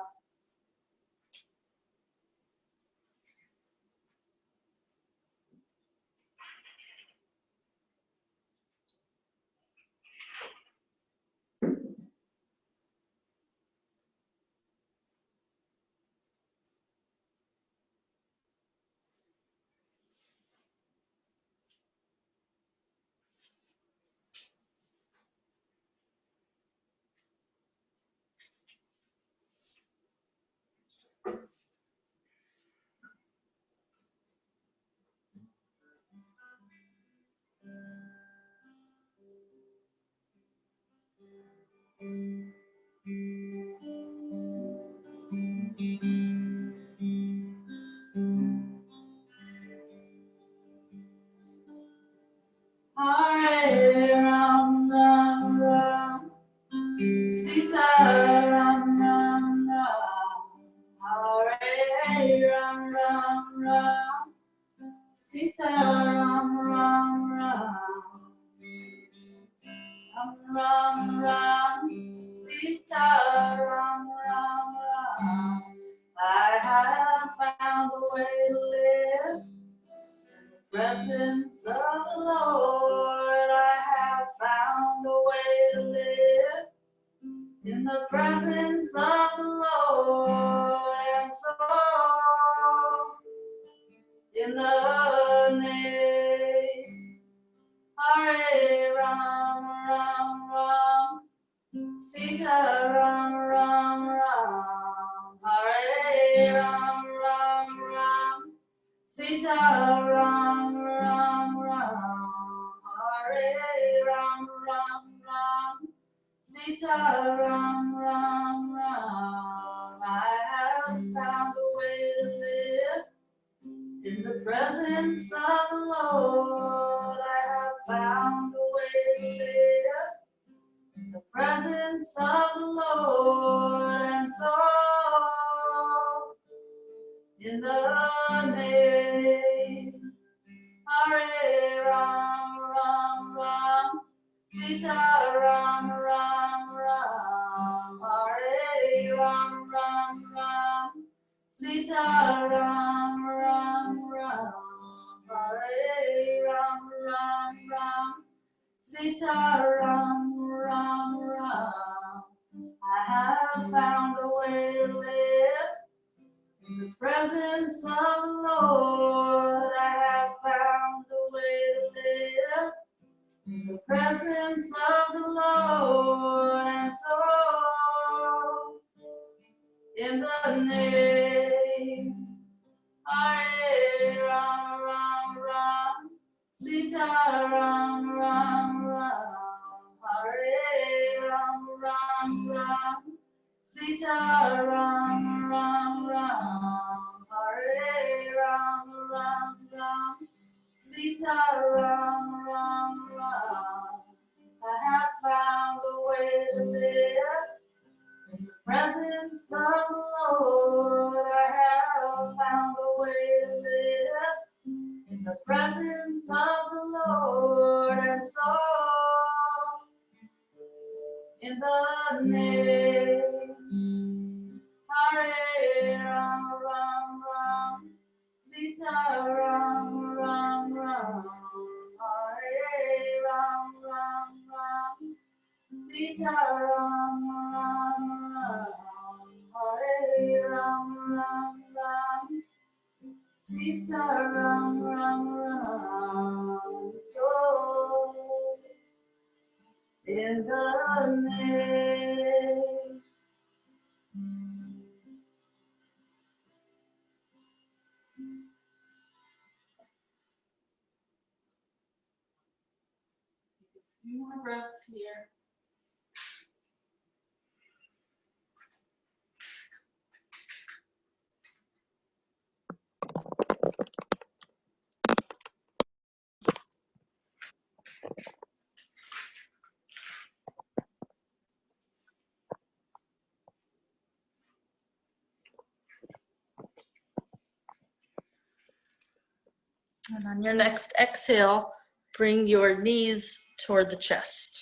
Hare Ram Ram Ram, Sita Ram Ram Ram. Hare Ram Ram Ram, Sita Ram Ram Ram. Ram Ram Ram, Sita Ram Ram Ram. I have found a way to live in the presence of the Lord. I have found a way to live in the presence of the Lord. And so, in the name, Hare Ram Ram Ram, Sita Ram Ram Ram. Hare Ram Ram Ram, Sita Ram Ram Ram. Hare Ram Ram Ram, Sita Ram Ram Ram. I have found a way to live in the presence of the Lord. I have found a way to live in the presence of the Lord. And so, in the name, Hare Ram Ram Ram, Sita Ram Ram Ram. Hare Ram Ram Ram, Sita Ram Ram Ram. Hare Ram Ram Ram, Sita Ram Ram Ram. I have found a way to live in the presence of the Lord. I have found a way to live in the presence of the Lord. And so, in the name, Hare Ram Ram Ram, Sita Ram Ram Ram. Hare Ram Ram Ram, Sita Ram Ram Ram. Hare Ram Ram Ram, Sita Ram Ram Ram. I have found a way to live in the presence of the Lord. I have found a way to live in the presence of the Lord. And so, in the name, Hare Ram Ram Ram, Sita Ram Ram Ram. Hare Ram Ram Ram, Sita Ram Ram Ram. Hare Ram Ram Ram, Sita Ram Ram Ram. Few more breaths here. And on your next exhale, bring your knees toward the chest.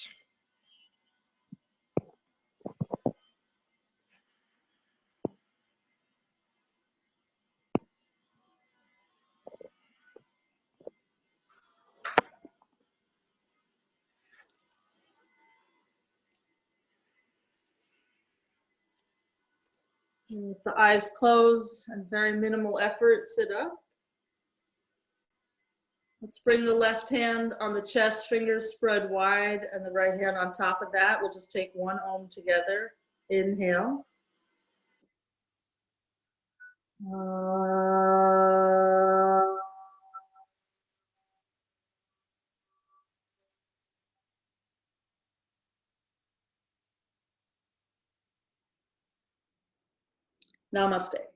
And with the eyes closed and very minimal effort, sit up. Let's bring the left hand on the chest, fingers spread wide, and the right hand on top of that. We'll just take one Om together. Inhale. Namaste.